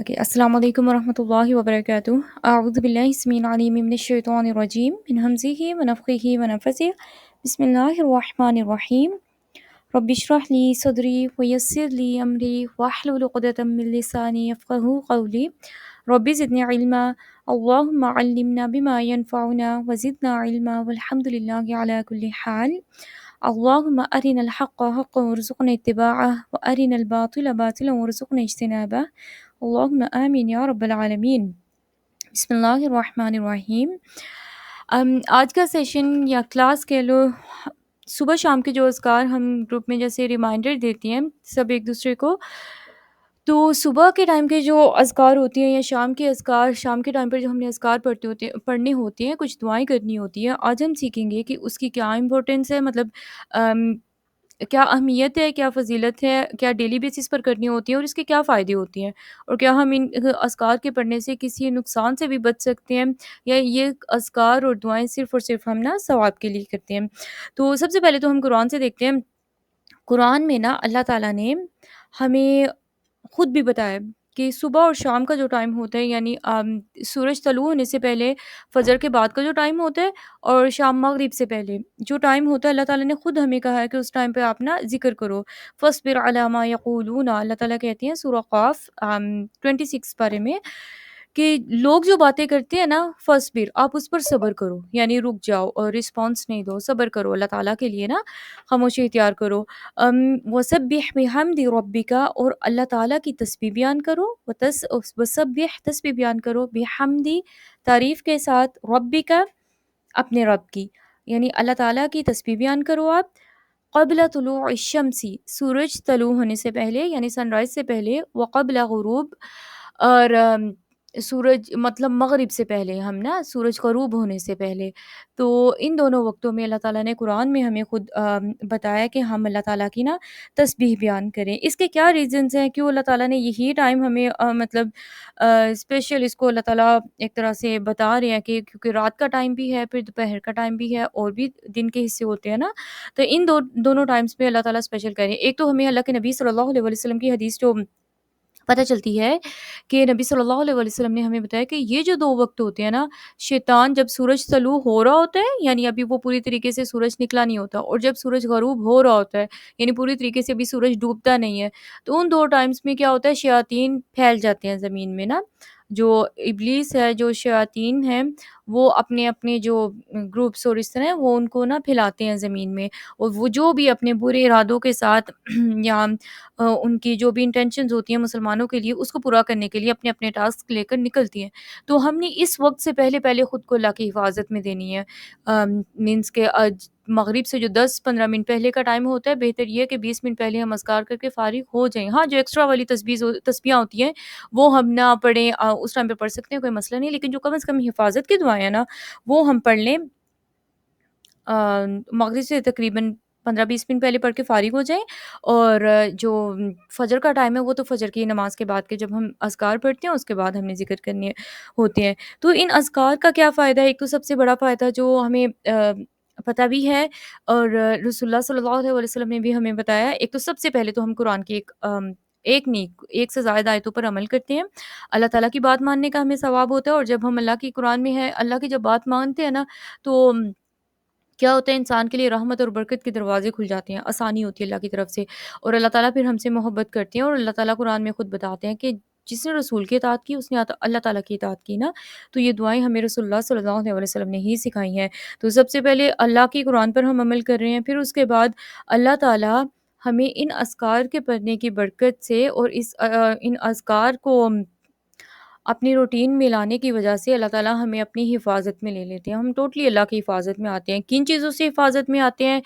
Okay, السلام عليكم ورحمة الله وبركاته. أعوذ بالله السميع العليم من الشيطان الرجيم من همزه ونفخه ونفثه. بسم الله الرحمن الرحيم. رب اشرح لي صدري ويسر لي أمري واحلل عقدة من لساني يفقهوا قولي. رب زدني علما. اللهم علمنا بما ينفعنا وزدنا علما والحمد لله على كل حال. اللهم أرنا الحق حقا وارزقنا اتباعه وأرنا الباطل باطلا وارزقنا اجتنابه. اللهم آمین یا رب العالمین. بسم اللہ الرحمن الرحیم. آج کا سیشن یا کلاس کہہ لو، صبح شام کے جو اذکار ہم گروپ میں جیسے ریمائنڈر دیتی ہیں سب ایک دوسرے کو، تو صبح کے ٹائم کے جو اذکار ہوتی ہیں یا شام کے اذکار، شام کے ٹائم پر جو ہم نے اذکار پڑھنے ہوتے ہیں، کچھ دعائیں کرنی ہوتی ہیں. آج ہم سیکھیں گے کہ اس کی کیا امپورٹنس ہے، مطلب کیا اہمیت ہے، کیا فضیلت ہے، کیا ڈیلی بیسس پر کرنی ہوتی ہیں اور اس کے کیا فائدے ہوتے ہیں، اور کیا ہم ان اذکار کے پڑھنے سے کسی نقصان سے بھی بچ سکتے ہیں، یا یہ اذکار اور دعائیں صرف اور صرف ہم نا ثواب کے لیے کرتے ہیں. تو سب سے پہلے تو ہم قرآن سے دیکھتے ہیں. قرآن میں نا اللہ تعالیٰ نے ہمیں خود بھی بتایا کہ صبح اور شام کا جو ٹائم ہوتا ہے، یعنی سورج طلوع ہونے سے پہلے، فجر کے بعد کا جو ٹائم ہوتا ہے، اور شام مغرب سے پہلے جو ٹائم ہوتا ہے، اللہ تعالیٰ نے خود ہمیں کہا ہے کہ اس ٹائم پہ آپ نا ذکر کرو. فاصبر علی ما یقولون، اللہ تعالیٰ کہتے ہیں سورہ قاف 26 پارے میں کہ لوگ جو باتیں کرتے ہیں نا، فاصبر، آپ اس پر صبر کرو، یعنی رک جاؤ اور رسپانس نہیں دو، صبر کرو اللہ تعالیٰ کے لیے نا، خاموشی اختیار کرو. وسبح بحمد ربک، اور اللہ تعالیٰ کی تسبیح بیان کرو. وسبح، تسبیح بیان کرو، بحمدی، تعریف کے ساتھ، ربک، اپنے رب کی، یعنی اللہ تعالیٰ کی تسبیح بیان کرو آپ. قبل طلوع الشمسی، سورج طلوع ہونے سے پہلے یعنی سن رائز سے پہلے. وقبل غروب، اور سورج مطلب مغرب سے پہلے، ہم نا سورج غروب ہونے سے پہلے. تو ان دونوں وقتوں میں اللہ تعالیٰ نے قرآن میں ہمیں خود بتایا کہ ہم اللہ تعالیٰ کی نا تسبیح بیان کریں. اس کے کیا ریزنز ہیں، کیوں اللہ تعالیٰ نے یہی ٹائم ہمیں مطلب اسپیشل اس کو اللہ تعالیٰ ایک طرح سے بتا رہے ہیں کہ کیونکہ رات کا ٹائم بھی ہے، پھر دوپہر کا ٹائم بھی ہے، اور بھی دن کے حصے ہوتے ہیں نا، تو ان دونوں ٹائمز پہ اللہ تعالیٰ اسپیشل کر رہے ہیں. ایک تو ہمیں اللہ کے نبی صلی اللہ علیہ وسلم کی حدیث جو پتہ چلتی ہے کہ نبی صلی اللہ علیہ وسلم نے ہمیں بتایا کہ یہ جو دو وقت ہوتے ہیں نا، شیطان جب سورج طلوع ہو رہا ہوتا ہے، یعنی ابھی وہ پوری طریقے سے سورج نکلا نہیں ہوتا، اور جب سورج غروب ہو رہا ہوتا ہے، یعنی پوری طریقے سے ابھی سورج ڈوبتا نہیں ہے، تو ان دو ٹائمز میں کیا ہوتا ہے، شیاطین پھیل جاتے ہیں زمین میں نا. جو ابلیس ہے، جو شیاطین ہیں، وہ اپنے اپنے جو گروپس اور اس طرح وہ ان کو نا پھیلاتے ہیں زمین میں، اور وہ جو بھی اپنے برے ارادوں کے ساتھ یا ان کی جو بھی انٹینشنز ہوتی ہیں مسلمانوں کے لیے، اس کو پورا کرنے کے لیے اپنے اپنے ٹاسک لے کر نکلتی ہیں. تو ہم نے اس وقت سے پہلے خود کو اللہ کی حفاظت میں دینی ہے. مینس کہ مغرب سے جو 10-15 منٹ پہلے کا ٹائم ہوتا ہے، بہتر یہ ہے کہ 20 منٹ پہلے ہم اذکار کر کے فارغ ہو جائیں. ہاں، جو ایکسٹرا والی تسبیحاں ہوتی ہیں وہ ہم نہ پڑھیں، اس ٹائم پہ پڑھ سکتے ہیں، کوئی مسئلہ نہیں، لیکن جو کم از کم حفاظت کی دعائیں ہیں نا وہ ہم پڑھ لیں. مغرب سے تقریباً 15-20 منٹ پہلے پڑھ کے فارغ ہو جائیں. اور جو فجر کا ٹائم ہے وہ تو فجر کی نماز کے بعد کے جب ہم اذکار پڑھتے ہیں اس کے بعد ہم نے ذکر کرنے ہوتے ہیں. تو ان اذکار کا کیا فائدہ ہے؟ ایک تو سب سے بڑا فائدہ جو ہمیں پتہ بھی ہے، اور رسول اللہ صلی اللہ علیہ وسلم نے بھی ہمیں بتایا. ایک تو سب سے پہلے تو ہم قرآن کی ایک سے زائد آیتوں پر عمل کرتے ہیں. اللہ تعالیٰ کی بات ماننے کا ہمیں ثواب ہوتا ہے، اور جب ہم اللہ کی قرآن میں ہے، اللہ کی جب بات مانتے ہیں نا، تو کیا ہوتا ہے، انسان کے لیے رحمت اور برکت کے دروازے کھل جاتے ہیں، آسانی ہوتی ہے اللہ کی طرف سے، اور اللہ تعالیٰ پھر ہم سے محبت کرتے ہیں. اور اللہ تعالیٰ قرآن میں خود بتاتے ہیں کہ جس نے رسول کی اطاعت کی اس نے اللہ تعالیٰ کی اطاعت کی نا. تو یہ دعائیں ہمیں رسول اللہ صلی اللہ علیہ وسلم نے ہی سکھائی ہیں. تو سب سے پہلے اللہ کی قرآن پر ہم عمل کر رہے ہیں، پھر اس کے بعد اللہ تعالیٰ ہمیں ان اذکار کے پڑھنے کی برکت سے اور ان اذکار کو اپنی روٹین میں لانے کی وجہ سے اللہ تعالیٰ ہمیں اپنی حفاظت میں لے لیتے ہیں. ہم ٹوٹلی اللہ کی حفاظت میں آتے ہیں. کن چیزوں سے حفاظت میں آتے ہیں؟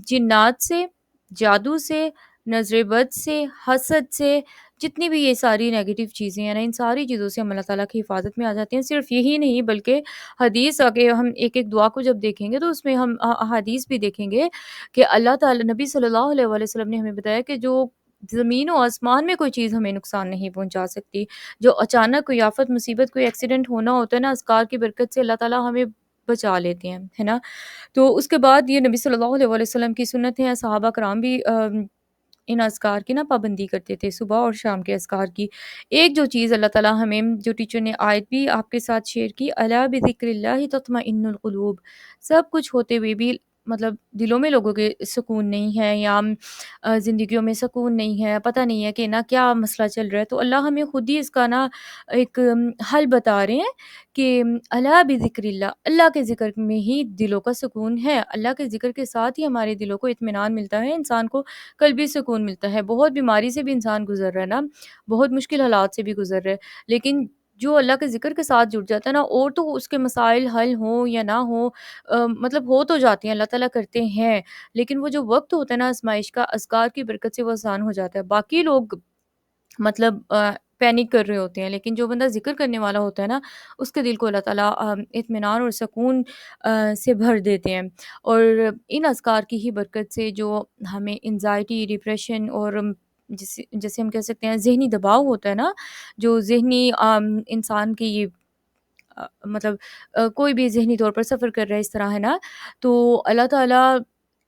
جنات سے، جادو سے، نظر بد سے، حسد سے، جتنی بھی یہ ساری نیگیٹو چیزیں ہیں نا، ان ساری چیزوں سے ہم اللہ تعالیٰ کی حفاظت میں آ جاتے ہیں. صرف یہی نہیں بلکہ حدیث آگے ہم ایک ایک دعا کو جب دیکھیں گے تو اس میں ہم حدیث بھی دیکھیں گے کہ اللہ تعالیٰ نبی صلی اللہ علیہ وسلم نے ہمیں بتایا کہ جو زمین و آسمان میں کوئی چیز ہمیں نقصان نہیں پہنچا سکتی. جو اچانک کوئی آفت، مصیبت، کوئی ایکسیڈنٹ ہونا ہوتا ہے نا، اذکار کی برکت سے اللہ تعالیٰ ہمیں بچا لیتے ہیں، ہے نا. تو اس کے بعد یہ نبی صلی اللہ علیہ وسلم کی سنت ہے. صحابہ کرام بھی ان اذکار کی نا پابندی کرتے تھے، صبح اور شام کے اذکار کی۔ ایک جو چیز اللہ تعالیٰ ہمیں جو ٹیچر نے آیت بھی آپ کے ساتھ شیئر کی، الا بذکر اللہ تطمئن القلوب، سب کچھ ہوتے ہوئے بھی مطلب دلوں میں لوگوں کے سکون نہیں ہے، یا زندگیوں میں سکون نہیں ہے، پتہ نہیں ہے کہ نا کیا مسئلہ چل رہا ہے، تو اللہ ہمیں خود ہی اس کا نا ایک حل بتا رہے ہیں کہ الا بذکر اللہ، اللہ کے ذکر میں ہی دلوں کا سکون ہے، اللہ کے ذکر کے ساتھ ہی ہمارے دلوں کو اطمینان ملتا ہے، انسان کو قلبی سکون ملتا ہے۔ بہت بیماری سے بھی انسان گزر رہا ہے نا، بہت مشکل حالات سے بھی گزر رہا ہے، لیکن جو اللہ کے ذکر کے ساتھ جڑ جاتا ہے نا، اور تو اس کے مسائل حل ہوں یا نہ ہوں، مطلب ہو تو جاتے ہیں، اللہ تعالیٰ کرتے ہیں، لیکن وہ جو وقت ہوتا ہے نا آزمائش کا، اذکار کی برکت سے وہ آسان ہو جاتا ہے۔ باقی لوگ مطلب پینک کر رہے ہوتے ہیں، لیکن جو بندہ ذکر کرنے والا ہوتا ہے نا، اس کے دل کو اللہ تعالیٰ اطمینان اور سکون سے بھر دیتے ہیں۔ اور ان اذکار کی ہی برکت سے جو ہمیں انزائٹی، ڈپریشن اور جیسے ہم کہہ سکتے ہیں ذہنی دباؤ ہوتا ہے نا، جو ذہنی انسان کی مطلب کوئی بھی ذہنی طور پر سفر کر رہا ہے اس طرح ہے نا، تو اللہ تعالیٰ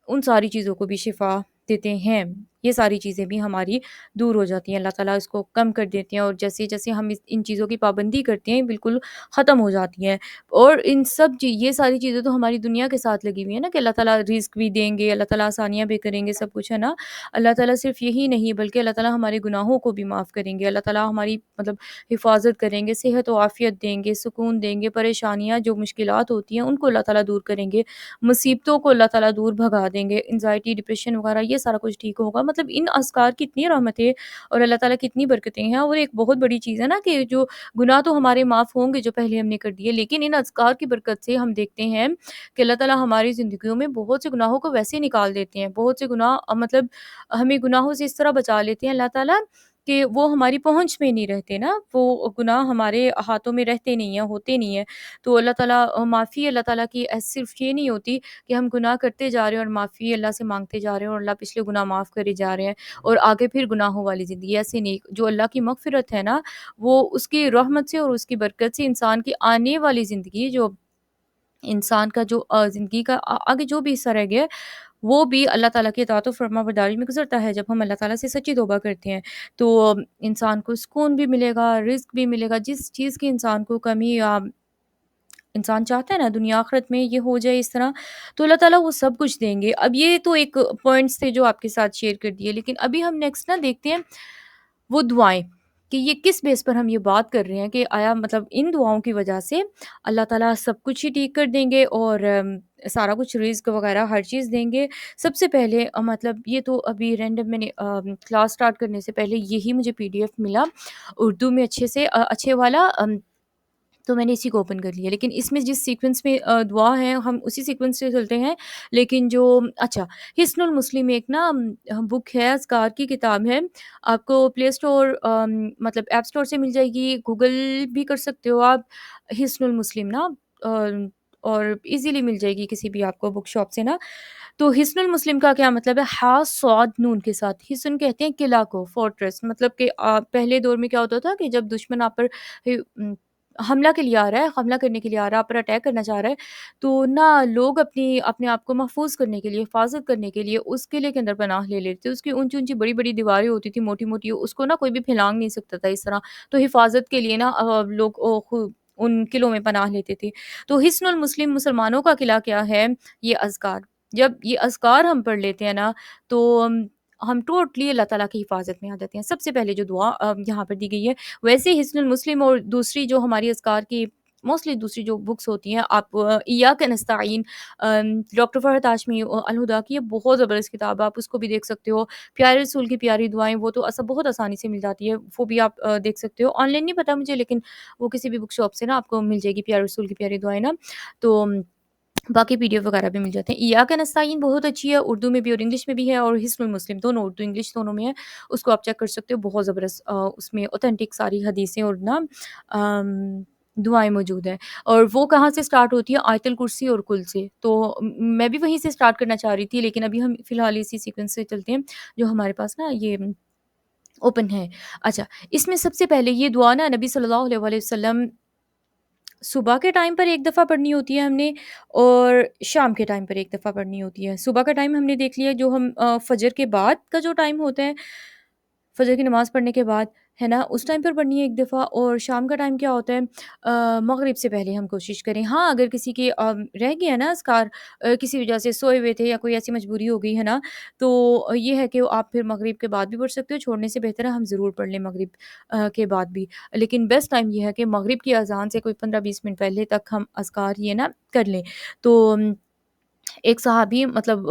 ان ساری چیزوں کو بھی شفا دیتے ہیں، یہ ساری چیزیں بھی ہماری دور ہو جاتی ہیں، اللہ تعالیٰ اس کو کم کر دیتے ہیں، اور جیسے جیسے ہم ان چیزوں کی پابندی کرتے ہیں بالکل ختم ہو جاتی ہیں۔ اور ان سب یہ ساری چیزیں تو ہماری دنیا کے ساتھ لگی ہوئی ہیں نا، کہ اللہ تعالیٰ رزق بھی دیں گے، اللہ تعالیٰ آسانیاں بھی کریں گے، سب کچھ ہے نا۔ اللہ تعالیٰ صرف یہی نہیں بلکہ اللہ تعالیٰ ہمارے گناہوں کو بھی معاف کریں گے، اللہ تعالیٰ ہماری مطلب حفاظت کریں گے، صحت و عافیت دیں گے، سکون دیں گے، پریشانیاں جو مشکلات ہوتی ہیں ان کو اللہ تعالیٰ دور کریں گے، مصیبتوں کو اللہ تعالیٰ دور بھگا دیں گے، انزائٹی، ڈپریشن وغیرہ یہ سارا کچھ ٹھیک ہوگا۔ مطلب ان اذکار کی اتنی رحمتیں اور اللہ تعالیٰ کی اتنی برکتیں ہیں، اور ایک بہت بڑی چیز ہے نا کہ جو گناہ تو ہمارے معاف ہوں گے جو پہلے ہم نے کر دیے، لیکن ان اذکار کی برکت سے ہم دیکھتے ہیں کہ اللہ تعالیٰ ہماری زندگیوں میں بہت سے گناہوں کو ویسے نکال دیتے ہیں، بہت سے گناہ مطلب ہمیں گناہوں سے اس طرح بچا لیتے ہیں اللہ تعالیٰ کہ وہ ہماری پہنچ میں نہیں رہتے نا، وہ گناہ ہمارے ہاتھوں میں رہتے نہیں ہیں، ہوتے نہیں ہیں۔ تو اللہ تعالیٰ معافی اللہ تعالیٰ کی صرف یہ نہیں ہوتی کہ ہم گناہ کرتے جا رہے ہیں اور معافی اللہ سے مانگتے جا رہے ہیں اور اللہ پچھلے گناہ معاف کرے جا رہے ہیں اور آگے پھر گناہوں والی زندگی، ایسے نہیں۔ جو اللہ کی مغفرت ہے نا، وہ اس کی رحمت سے اور اس کی برکت سے انسان کی آنے والی زندگی، جو انسان کا جو زندگی کا آگے جو بھی حصہ رہ گیا ہے، وہ بھی اللہ تعالیٰ کی اطاعت و فرما برداری میں گزرتا ہے۔ جب ہم اللہ تعالیٰ سے سچی توبہ کرتے ہیں تو انسان کو سکون بھی ملے گا، رزق بھی ملے گا، جس چیز کی انسان کو کمی یا انسان چاہتا ہے نا دنیا آخرت میں یہ ہو جائے اس طرح، تو اللہ تعالیٰ وہ سب کچھ دیں گے۔ اب یہ تو ایک پوائنٹس تھے جو آپ کے ساتھ شیئر کر دیے، لیکن ابھی ہم نیکسٹ نا دیکھتے ہیں وہ دعائیں، کہ یہ کس بیس پر ہم یہ بات کر رہے ہیں کہ آیا مطلب ان دعاؤں کی وجہ سے اللہ تعالیٰ سب کچھ ہی ٹھیک کر دیں گے اور سارا کچھ رزق وغیرہ ہر چیز دیں گے۔ سب سے پہلے مطلب یہ تو ابھی رینڈم میں نے کلاس سٹارٹ کرنے سے پہلے یہی مجھے PDF ملا اردو میں اچھے سے اچھے والا، تو میں نے اسی کو اوپن کر لیا، لیکن اس میں جس سیکوینس میں دعا ہے ہم اسی سیکوینس سے چلتے ہیں، لیکن جو اچھا حصن المسلم ایک نا بک ہے، اذکار کی کتاب ہے، آپ کو پلے اسٹور مطلب ایپ اسٹور سے مل جائے گی، گوگل بھی کر سکتے ہو آپ، حصن المسلم نا، اور ایزیلی مل جائے گی کسی بھی آپ کو بک شاپ سے نا۔ تو حصن المسلم کا کیا مطلب ہے؟ ہا صاد نون کے ساتھ، حصن کہتے ہیں قلعہ کو، فورٹریس، مطلب کہ پہلے دور میں کیا ہوتا تھا کہ جب دشمن آپ پر حملہ کے لیے آ رہا ہے، حملہ کرنے کے لیے آ رہا ہے، آپ پر اٹیک کرنا چاہ رہا ہے، تو نہ لوگ اپنے آپ کو محفوظ کرنے کے لیے، حفاظت کرنے کے لیے اس قلعے کے اندر پناہ لے لیتے، اس کی اونچی اونچی بڑی بڑی دیواریں ہوتی تھی، موٹی موٹی، اس کو نا کوئی بھی پھیلانگ نہیں سکتا تھا اس طرح، تو حفاظت کے لیے نا لوگ ان قلعوں میں پناہ لیتے تھے۔ تو حصن المسلم مسلمانوں کا قلعہ کیا ہے؟ یہ اذکار، جب یہ اذکار ہم پڑھ لیتے ہیں نا تو ہم ٹوٹلی اللہ تعالیٰ کی حفاظت میں آ جاتے ہیں۔ سب سے پہلے جو دعا یہاں پر دی گئی ہے، ویسے حصن المسلم اور دوسری جو ہماری اذکار کی موسٹلی دوسری جو بکس ہوتی ہیں، آپ ایاک نستعین، ڈاکٹر فرحت ہاشمی الہدا کی، یہ بہت زبردست کتاب ہے، آپ اس کو بھی دیکھ سکتے ہو۔ پیارے رسول کی پیاری دعائیں، وہ تو بہت آسانی سے مل جاتی ہے، وہ بھی آپ دیکھ سکتے ہو، آن لائن نہیں پتہ مجھے، لیکن وہ کسی بھی بک شاپ سے نا آپ کو مل جائے گی، پیارے رسول کی پیاری دعائیں نا، تو باقی PDF وغیرہ بھی مل جاتے ہیں۔ ایاک نستعین بہت اچھی ہے، اردو میں بھی اور انگلش میں بھی ہے، اور حصن المسلم دونوں اردو انگلش دونوں میں ہے، اس کو آپ چیک کر سکتے ہو، بہت زبردست اس میں اوتھینٹک ساری حدیثیں اور نا دعائیں موجود ہیں۔ اور وہ کہاں سے سٹارٹ ہوتی ہے؟ آیت الکرسی اور کل سے، تو میں بھی وہیں سے سٹارٹ کرنا چاہ رہی تھی، لیکن ابھی ہم فی الحال اسی سیکوینس سے چلتے ہیں جو ہمارے پاس نا یہ اوپن ہے۔ اچھا، اس میں سب سے پہلے یہ دعا نا نبی صلی اللہ علیہ وسلم صبح کے ٹائم پر ایک دفعہ پڑھنی ہوتی ہے ہم نے، اور شام کے ٹائم پر ایک دفعہ پڑھنی ہوتی ہے۔ صبح کا ٹائم ہم نے دیکھ لیا، جو ہم فجر کے بعد کا جو ٹائم ہوتا ہے، فجر کی نماز پڑھنے کے بعد، ہے نا، اس ٹائم پر پڑھنی ہے ایک دفعہ۔ اور شام کا ٹائم کیا ہوتا ہے، مغرب سے پہلے ہم کوشش کریں۔ ہاں، اگر کسی کے رہ گیا نا اذکار، کسی وجہ سے سوئے ہوئے تھے یا کوئی ایسی مجبوری ہو گئی ہے نا، تو یہ ہے کہ آپ پھر مغرب کے بعد بھی پڑھ سکتے ہو، چھوڑنے سے بہتر ہے ہم ضرور پڑھ لیں مغرب کے بعد بھی۔ لیکن بیسٹ ٹائم یہ ہے کہ مغرب کی اذان سے کوئی 15-20 منٹ پہلے تک ہم اذکار یہ نا کر لیں۔ تو ایک صحابی مطلب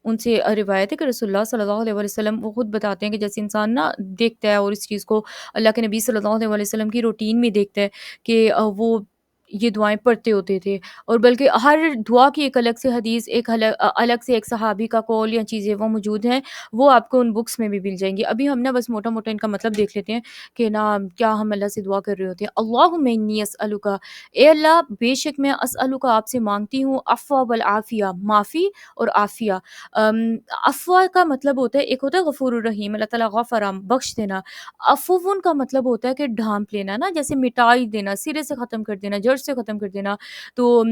ان سے روایت ہے کہ رسول اللہ صلی اللہ علیہ وسلم وہ خود بتاتے ہیں کہ جیسے انسان نا دیکھتا ہے اور اس چیز کو اللہ کے نبی صلی اللہ علیہ وسلم کی روٹین میں دیکھتا ہے کہ وہ یہ دعائیں پڑھتے ہوتے تھے، اور بلکہ ہر دعا کی ایک الگ سے حدیث، ایک الگ سے ایک صحابی کا قول یا چیزیں وہ موجود ہیں، وہ آپ کو ان بکس میں بھی مل جائیں گی۔ ابھی ہم نا بس موٹا موٹا ان کا مطلب دیکھ لیتے ہیں کہ نا کیا ہم اللہ سے دعا کر رہے ہوتے ہیں۔ اللہم انی اسألک، اے اللہ بے شک میں اسألک آپ سے مانگتی ہوں، عفو والعافیہ، معافی اور عافیہ۔ عفو کا مطلب ہوتا ہے، ایک ہوتا ہے غفور الرحیم، اللہ تعالیٰ غفرا بخش دینا۔ عفون کا مطلب ہوتا ہے کہ ڈھانپ لینا نا، جیسے مٹائی دینا، سرے سے ختم کر دینا، جڑ سے ختم کر دینا۔ تو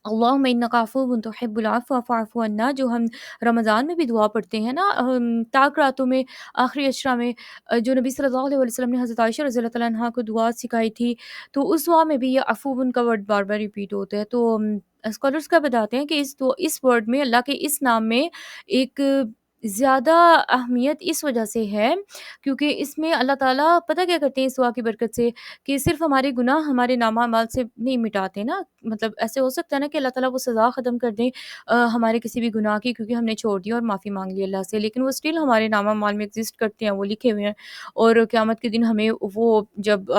اللہم انک عفو تحب العفو فاعف عنا، جو ہم رمضان میں بھی دعا پڑھتے ہیں نا، تاک راتوں میں، آخری اشرا میں، جو نبی صلی اللہ علیہ وسلم نے حضرت عائشہ رضی اللہ تعالیٰ عنہا کو دعا سکھائی تھی، تو اس دعا میں بھی یہ عفو کا ورڈ بار بار ریپیٹ ہوتا ہے۔ تو اسکالرس کا بتاتے ہیں کہ اس ورڈ میں، اللہ کے اس نام میں ایک زیادہ اہمیت اس وجہ سے ہے کیونکہ اس میں اللہ تعالیٰ پتہ کیا کرتے ہیں اس دعا کی برکت سے، کہ صرف ہمارے گناہ ہمارے نامہ اعمال سے نہیں مٹاتے نا، مطلب ایسے ہو سکتا ہے نا کہ اللہ تعالیٰ وہ سزا ختم کر دیں ہمارے کسی بھی گناہ کی، کیونکہ ہم نے چھوڑ دیا اور معافی مانگ لی اللہ سے، لیکن وہ اسٹل ہمارے نامہ اعمال میں ایگزسٹ کرتے ہیں، وہ لکھے ہوئے ہیں، اور قیامت کے دن ہمیں وہ جب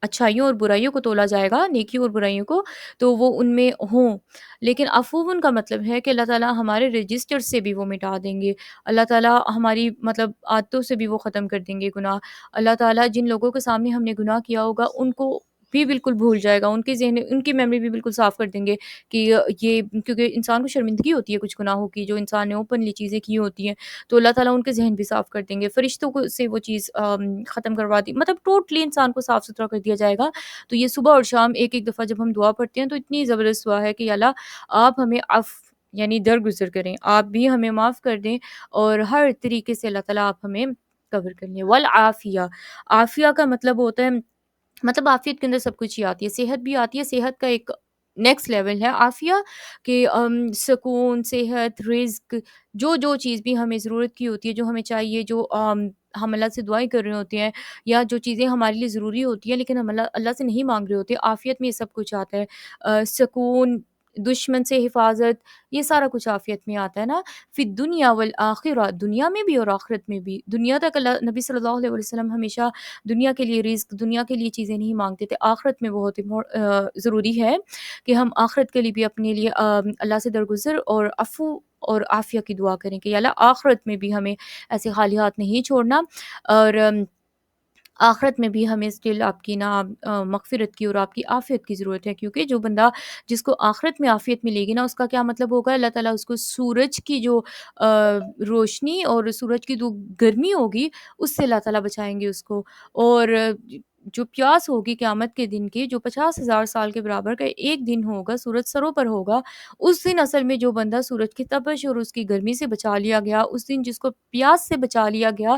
اچھائیوں اور برائیوں کو تولا جائے گا، نیکیوں اور برائیوں کو، تو وہ ان میں ہوں۔ لیکن عفو کا مطلب ہے کہ اللہ تعالیٰ ہمارے رجسٹر سے بھی وہ مٹا دیں گے، اللہ تعالیٰ ہماری مطلب عادتوں سے بھی وہ ختم کر دیں گے گناہ، اللہ تعالیٰ جن لوگوں کے سامنے ہم نے گناہ کیا ہوگا ان کو بھی بالکل بھول جائے گا، ان کے ذہن، ان کی میموری بھی بالکل صاف کر دیں گے کہ یہ، کیونکہ انسان کو شرمندگی ہوتی ہے کچھ گناہوں کی جو انسان نے اوپنلی چیزیں کی ہوتی ہیں، تو اللہ تعالیٰ ان کے ذہن بھی صاف کر دیں گے، فرشتوں کو سے وہ چیز ختم کروا دی، مطلب ٹوٹلی انسان کو صاف ستھرا کر دیا جائے گا۔ تو یہ صبح اور شام ایک ایک دفعہ جب ہم دعا پڑھتے ہیں تو اتنی زبردست دعا ہے کہ یا اللہ آپ ہمیں یعنی درگزر کریں، آپ بھی ہمیں معاف کر دیں، اور ہر طریقے سے اللہ تعالیٰ آپ ہمیں کور کر لیں۔ والعافیہ، عافیہ کا مطلب ہوتا ہے، مطلب عافیت کے اندر سب کچھ ہی آتی ہے، صحت بھی آتی ہے، صحت کا ایک نیکسٹ لیول ہے عافیہ، کہ سکون، صحت، رزق، جو جو چیز بھی ہمیں ضرورت کی ہوتی ہے، جو ہمیں چاہیے، جو ہم اللہ سے دعائیں کر رہے ہوتے ہیں، یا جو چیزیں ہمارے لیے ضروری ہوتی ہیں لیکن ہم اللہ سے نہیں مانگ رہے ہوتے، عافیت میں یہ سب کچھ آتا ہے، سکون، دشمن سے حفاظت، یہ سارا کچھ عافیت میں آتا ہے نا۔ فی الدنیا والآخرہ، دنیا میں بھی اور آخرت میں بھی، دنیا تک اللہ نبی صلی اللہ علیہ وسلم ہمیشہ دنیا کے لیے رزق، دنیا کے لیے چیزیں نہیں مانگتے تھے، آخرت میں بہت ضروری ہے کہ ہم آخرت کے لیے بھی اپنے لیے اللہ سے درگزر اور عفو اور عافیہ کی دعا کریں کہ یا اللہ آخرت میں بھی ہمیں ایسے خالی ہاتھ نہیں چھوڑنا، اور آخرت میں بھی ہمیں اسٹل آپ کی نا مغفرت کی اور آپ کی عافیت کی ضرورت ہے، کیونکہ جو بندہ جس کو آخرت میں عافیت ملے گی نا، اس کا کیا مطلب ہوگا، اللہ تعالیٰ اس کو سورج کی جو روشنی اور سورج کی جو گرمی ہوگی اس سے اللہ تعالیٰ بچائیں گے اس کو، اور جو پیاس ہوگی قیامت کے دن کی، جو 50,000 سال کے برابر کا ایک دن ہوگا، سورج سروں پر ہوگا، اس دن اصل میں جو بندہ سورج کی تپش اور اس کی گرمی سے بچا لیا گیا، اس دن جس کو پیاس سے بچا لیا گیا،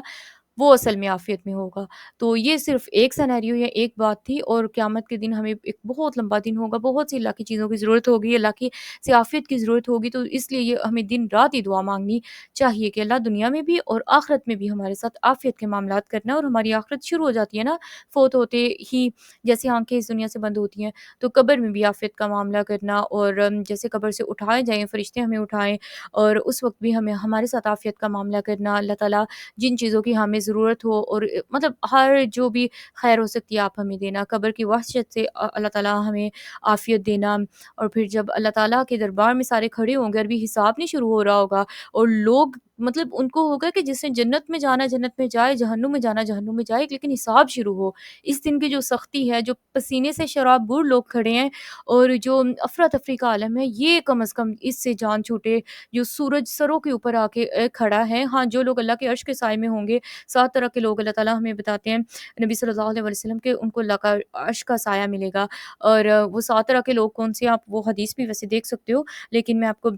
وہ اصل میں عافیت میں ہوگا۔ تو یہ صرف ایک سینیریو یا ایک بات تھی، اور قیامت کے دن ہمیں ایک بہت لمبا دن ہوگا، بہت سی اللہ کی چیزوں کی ضرورت ہوگی، اللہ کی سے عافیت کی ضرورت ہوگی، تو اس لیے یہ ہمیں دن رات ہی دعا مانگنی چاہیے کہ اللہ دنیا میں بھی اور آخرت میں بھی ہمارے ساتھ عافیت کے معاملات کرنا، اور ہماری آخرت شروع ہو جاتی ہے نا فوت ہوتے ہی، جیسے آنکھیں اس دنیا سے بند ہوتی ہیں، تو قبر میں بھی عافیت کا معاملہ کرنا، اور جیسے قبر سے اٹھائے جائیں، فرشتے ہمیں اٹھائیں، اور اس وقت بھی ہمیں ہمارے ساتھ عافیت کا معاملہ کرنا، اللہ تعالیٰ جن چیزوں کی ہمیں ضرورت ہو، اور مطلب ہر جو بھی خیر ہو سکتی ہے آپ ہمیں دینا، قبر کی وحشت سے اللہ تعالیٰ ہمیں عافیت دینا، اور پھر جب اللہ تعالیٰ کے دربار میں سارے کھڑے ہوں گے، اور بھی حساب نہیں شروع ہو رہا ہوگا، اور لوگ مطلب ان کو ہوگا کہ جس نے جنت میں جانا جنت میں جائے، جہنم میں جانا جہنم میں جائے، لیکن حساب شروع ہو۔ اس دن کی جو سختی ہے، جو پسینے سے شراب بور لوگ کھڑے ہیں، اور جو افراتفری کا عالم ہے، یہ کم از کم اس سے جان چھوٹے۔ جو سورج سروں کے اوپر آ کے کھڑا ہے، ہاں جو لوگ اللہ کے عرش کے سائے میں ہوں گے، 7 طرح کے لوگ اللہ تعالیٰ ہمیں بتاتے ہیں نبی صلی اللہ علیہ وسلم کہ ان کو اللہ کا عرش کا سایہ ملے گا۔ اور وہ 7 طرح کے لوگ کون سے ہیں، آپ وہ حدیث بھی ویسے دیکھ سکتے ہو، لیکن میں آپ کو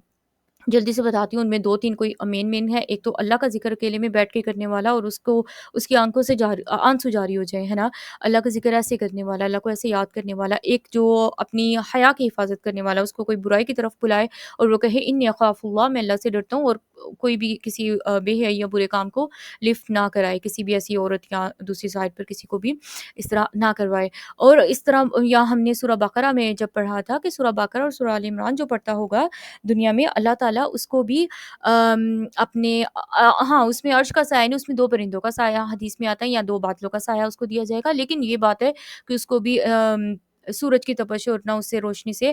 جلدی سے بتاتی ہوں۔ ان میں 2-3 کوئی مین ہے۔ ایک تو اللہ کا ذکر اکیلے میں بیٹھ کے کرنے والا، اور اس کو اس کی آنکھوں سے آنسو جاری ہو جائے، ہے نا؟ اللہ کا ذکر ایسے کرنے والا، اللہ کو ایسے یاد کرنے والا۔ ایک جو اپنی حیا کی حفاظت کرنے والا، اس کو کوئی برائی کی طرف بلائے اور وہ کہے انی اخاف اللہ، میں اللہ سے ڈرتا ہوں، اور کوئی بھی کسی بے حیائی یا برے کام کو لفٹ نہ کرائے، کسی بھی ایسی عورت یا دوسری سائڈ پر کسی کو بھی اس طرح نہ کروائے۔ اور اس طرح یا ہم نے سورہ بقرہ میں جب پڑھا تھا کہ سورہ بقرہ اور سورہ آل عمران جو پڑھتا ہوگا دنیا میں، اللہ تعالیٰ اس کو بھی اپنے ہاں اس میں عرش کا سایہ نہیں، اس میں 2 پرندوں کا سایہ حدیث میں آتا ہے، یا 2 بادلوں کا سایہ اس کو دیا جائے گا، لیکن یہ بات ہے کہ اس کو بھی سورج کی تپش اور نہ اس سے روشنی سے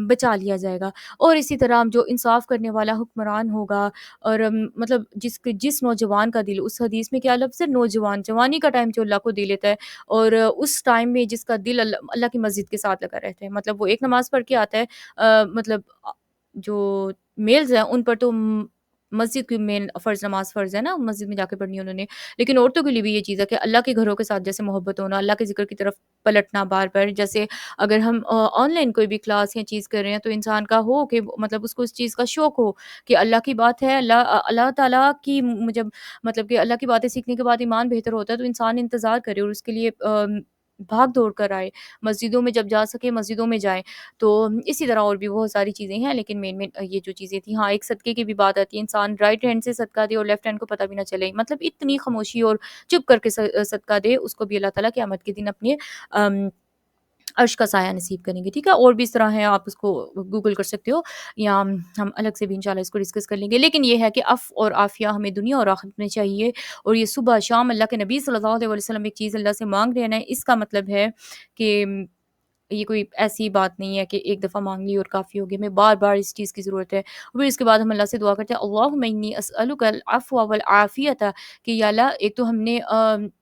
بچا لیا جائے گا۔ اور اسی طرح جو انصاف کرنے والا حکمران ہوگا، اور مطلب جس نوجوان کا دل، اس حدیث میں کیا لفظ ہے، نوجوان، جوانی کا ٹائم جو اللہ کو دے لیتا ہے، اور اس ٹائم میں جس کا دل اللہ کی مسجد کے ساتھ لگا رہتا ہے، مطلب وہ ایک نماز پڑھ کے آتا ہے، مطلب جو میلز ہیں ان پر تو مسجد کی مین نماز فرض ہے نا، مسجد میں جا کے پڑھنی ہے انہوں نے، لیکن عورتوں کے لیے بھی یہ چیز ہے کہ اللہ کے گھروں کے ساتھ جیسے محبت ہونا، اللہ کے ذکر کی طرف پلٹنا بار بار، جیسے اگر ہم آن لائن کوئی بھی کلاس یا چیز کر رہے ہیں تو انسان کا ہو کہ مطلب اس کو اس چیز کا شوق ہو کہ اللہ کی بات ہے، اللہ تعالیٰ کی جب مطلب کہ اللہ کی باتیں سیکھنے کے بعد ایمان بہتر ہوتا ہے تو انسان انتظار کرے اور اس کے لیے بھاگ دوڑ کر آئے، مسجدوں میں جب جا سکے مسجدوں میں جائیں۔ تو اسی طرح اور بھی بہت ساری چیزیں ہیں، لیکن مین یہ جو چیزیں تھیں، ہاں ایک صدقے کی بھی بات آتی ہے، انسان رائٹ ہینڈ سے صدقہ دے اور لیفٹ ہینڈ کو پتہ بھی نہ چلے، مطلب اتنی خاموشی اور چپ کر کے صدقہ دے، اس کو بھی اللہ تعالیٰ قیامت کے دن اپنے عرش کا سایہ نصیب کریں گے، ٹھیک ہے؟ اور بھی اس طرح ہے، آپ اس کو گوگل کر سکتے ہو، یا ہم الگ سے بھی انشاءاللہ اس کو ڈسکس کر لیں گے، لیکن یہ ہے کہ عفو اور عافیہ ہمیں دنیا اور آخرت میں چاہیے، اور یہ صبح شام اللہ کے نبی صلی اللہ علیہ وسلم ایک چیز اللہ سے مانگ رہے ہیں، اس کا مطلب ہے کہ یہ کوئی ایسی بات نہیں ہے کہ ایک دفعہ مانگ لی اور کافی ہوگی، ہمیں بار بار اس چیز کی ضرورت ہے، اور پھر اس کے بعد ہم اللہ سے دعا کرتے ہیں اللہم انی اسألک العفو والعافیۃ، کہ یا اللہ ایک تو ہم نے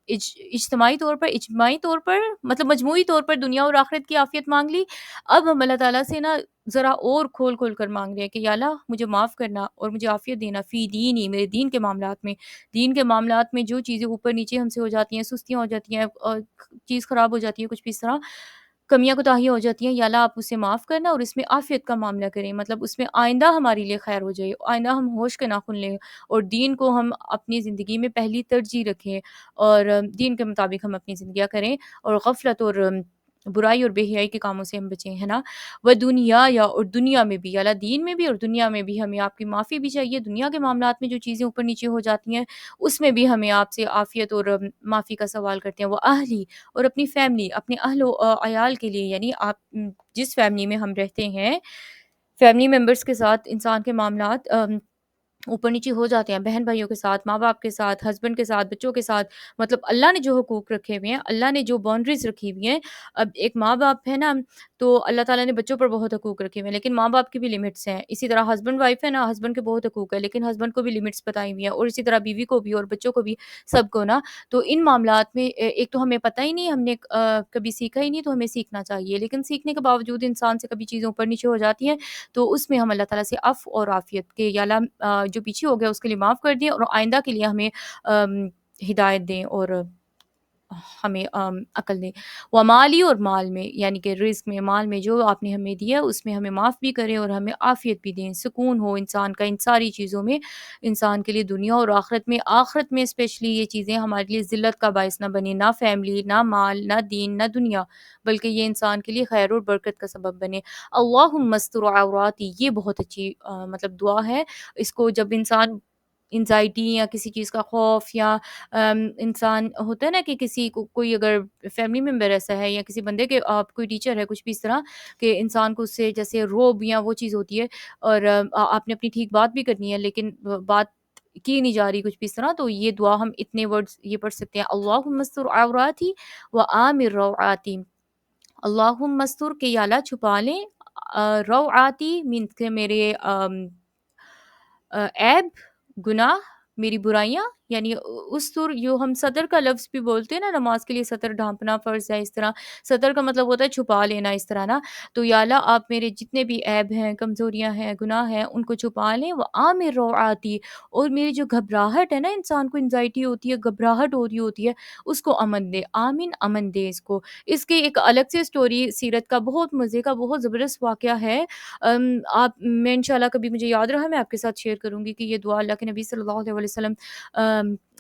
اجتماعی طور پر، اجتماعی طور پر مطلب مجموعی طور پر دنیا اور آخرت کی عافیت مانگ لی، اب ہم اللہ تعالیٰ سے نا ذرا اور کھول کھول کر مانگ رہے ہیں کہ یا اللہ مجھے معاف کرنا اور مجھے عافیت دینا فی دینی، میرے دین کے معاملات میں، دین کے معاملات میں جو چیزیں اوپر نیچے ہم سے ہو جاتی ہیں، سستیاں ہو جاتی ہیں، اور چیز خراب ہو جاتی ہے، کچھ بھی اس طرح کمیاں کوتاہیاں ہو جاتی ہیں، یا اللہ آپ اسے معاف کرنا اور اس میں عافیت کا معاملہ کریں، مطلب اس میں آئندہ ہمارے لیے خیر ہو جائے، آئندہ ہم ہوش کے ناخن لیں اور دین کو ہم اپنی زندگی میں پہلی ترجیح رکھیں، اور دین کے مطابق ہم اپنی زندگیاں کریں، اور غفلت اور برائی اور بے حیائی کے کاموں سے ہم بچیں، ہے نا؟ وہ دنیا یا اور دنیا میں بھی، اللہ دین میں بھی اور دنیا میں بھی ہمیں آپ کی معافی بھی چاہیے، دنیا کے معاملات میں جو چیزیں اوپر نیچے ہو جاتی ہیں اس میں بھی ہمیں آپ سے عافیت اور معافی کا سوال کرتے ہیں، وہ اہلی اور اپنی فیملی، اپنے اہل و عیال کے لیے، یعنی آپ جس فیملی میں ہم رہتے ہیں، فیملی ممبرس کے ساتھ انسان کے معاملات اوپر نیچے ہو جاتے ہیں، بہن بھائیوں کے ساتھ، ماں باپ کے ساتھ، ہسبینڈ کے ساتھ، بچوں کے ساتھ، مطلب اللہ نے جو حقوق رکھے ہوئے ہیں، اللہ نے جو باؤنڈریز رکھی ہوئی ہیں، اب ایک ماں باپ ہے نا، تو اللہ تعالیٰ نے بچوں پر بہت حقوق رکھے ہوئے ہیں، لیکن ماں باپ کی بھی لمٹس ہیں، اسی طرح ہسبینڈ وائف ہے نا، ہسبینڈ کے بہت حقوق ہیں، لیکن ہسبینڈ کو بھی لمٹس بتائی ہوئی ہیں، اور اسی طرح بیوی کو بھی اور بچوں کو بھی، سب کو نا۔ تو ان معاملات میں ایک تو ہمیں پتہ ہی نہیں، ہم نے کبھی سیکھا ہی نہیں، تو ہمیں سیکھنا چاہیے، لیکن سیکھنے کے باوجود انسان سے کبھی چیزیں اوپر نیچے ہو جاتی ہیں، تو اس میں ہم اللہ تعالیٰ سے عفو اور عافیت کے، یا اللہ جو پیچھے ہو گیا اس کے لیے معاف کر دیں، اور آئندہ کے لیے ہمیں ہدایت دیں اور ہمیں عقل دیں، وہ مالی اور مال میں، یعنی کہ رزق میں، مال میں جو آپ نے ہمیں دیا اس میں ہمیں معاف بھی کریں اور ہمیں عافیت بھی دیں، سکون ہو انسان کا ان ساری چیزوں میں، انسان کے لیے دنیا اور آخرت میں اسپیشلی یہ چیزیں ہمارے لیے ذلت کا باعث نہ بنے، نہ فیملی، نہ مال، نہ دین، نہ دنیا، بلکہ یہ انسان کے لیے خیر اور برکت کا سبب بنے۔ اللہم استر عوراتی، یہ بہت اچھی مطلب دعا ہے، اس کو جب انسان انزائٹی یا کسی چیز کا خوف، یا انسان ہوتا ہے نا کہ کسی کو کوئی اگر فیملی ممبر ایسا ہے یا کسی بندے کے آپ کوئی ٹیچر ہے کچھ بھی اس طرح کہ انسان کو اس سے جیسے روب یا وہ چیز ہوتی ہے، اور آپ نے اپنی ٹھیک بات بھی کرنی ہے لیکن بات کی نہیں جا رہی کچھ بھی اس طرح، تو یہ دعا ہم اتنے ورڈز یہ پڑھ سکتے ہیں، اللہم استر عوراتی و آمر روعاتی، اللہم مستور کے یا اللہ چھپا لیں، روعاتی مینس کہ میرے عیب، گناہ، میری برائیاں، یعنی استر، جو ہم سطر کا لفظ بھی بولتے ہیں نا، نماز کے لیے سطر ڈھانپنا فرض ہے، اس طرح سطر کا مطلب ہوتا ہے چھپا لینا، اس طرح نا۔ تو یا اللہ آپ میرے جتنے بھی عیب ہیں، کمزوریاں ہیں، گناہ ہیں، ان کو چھپا لیں، وہ عامر روعاتی، اور میری جو گھبراہٹ ہے نا، انسان کو انزائٹی ہوتی ہے، گھبراہٹ ہو رہی ہوتی ہے، اس کو امن دے، آمین امن دے اس کو۔ اس کی ایک الگ سے سٹوری سیرت کا بہت مزے کا بہت زبردست واقعہ ہے، آپ میں انشاءاللہ کبھی مجھے یاد رہا میں آپ کے ساتھ شیئر کروں گی کہ یہ دعا اللہ کے نبی صلی اللہ علیہ وسلم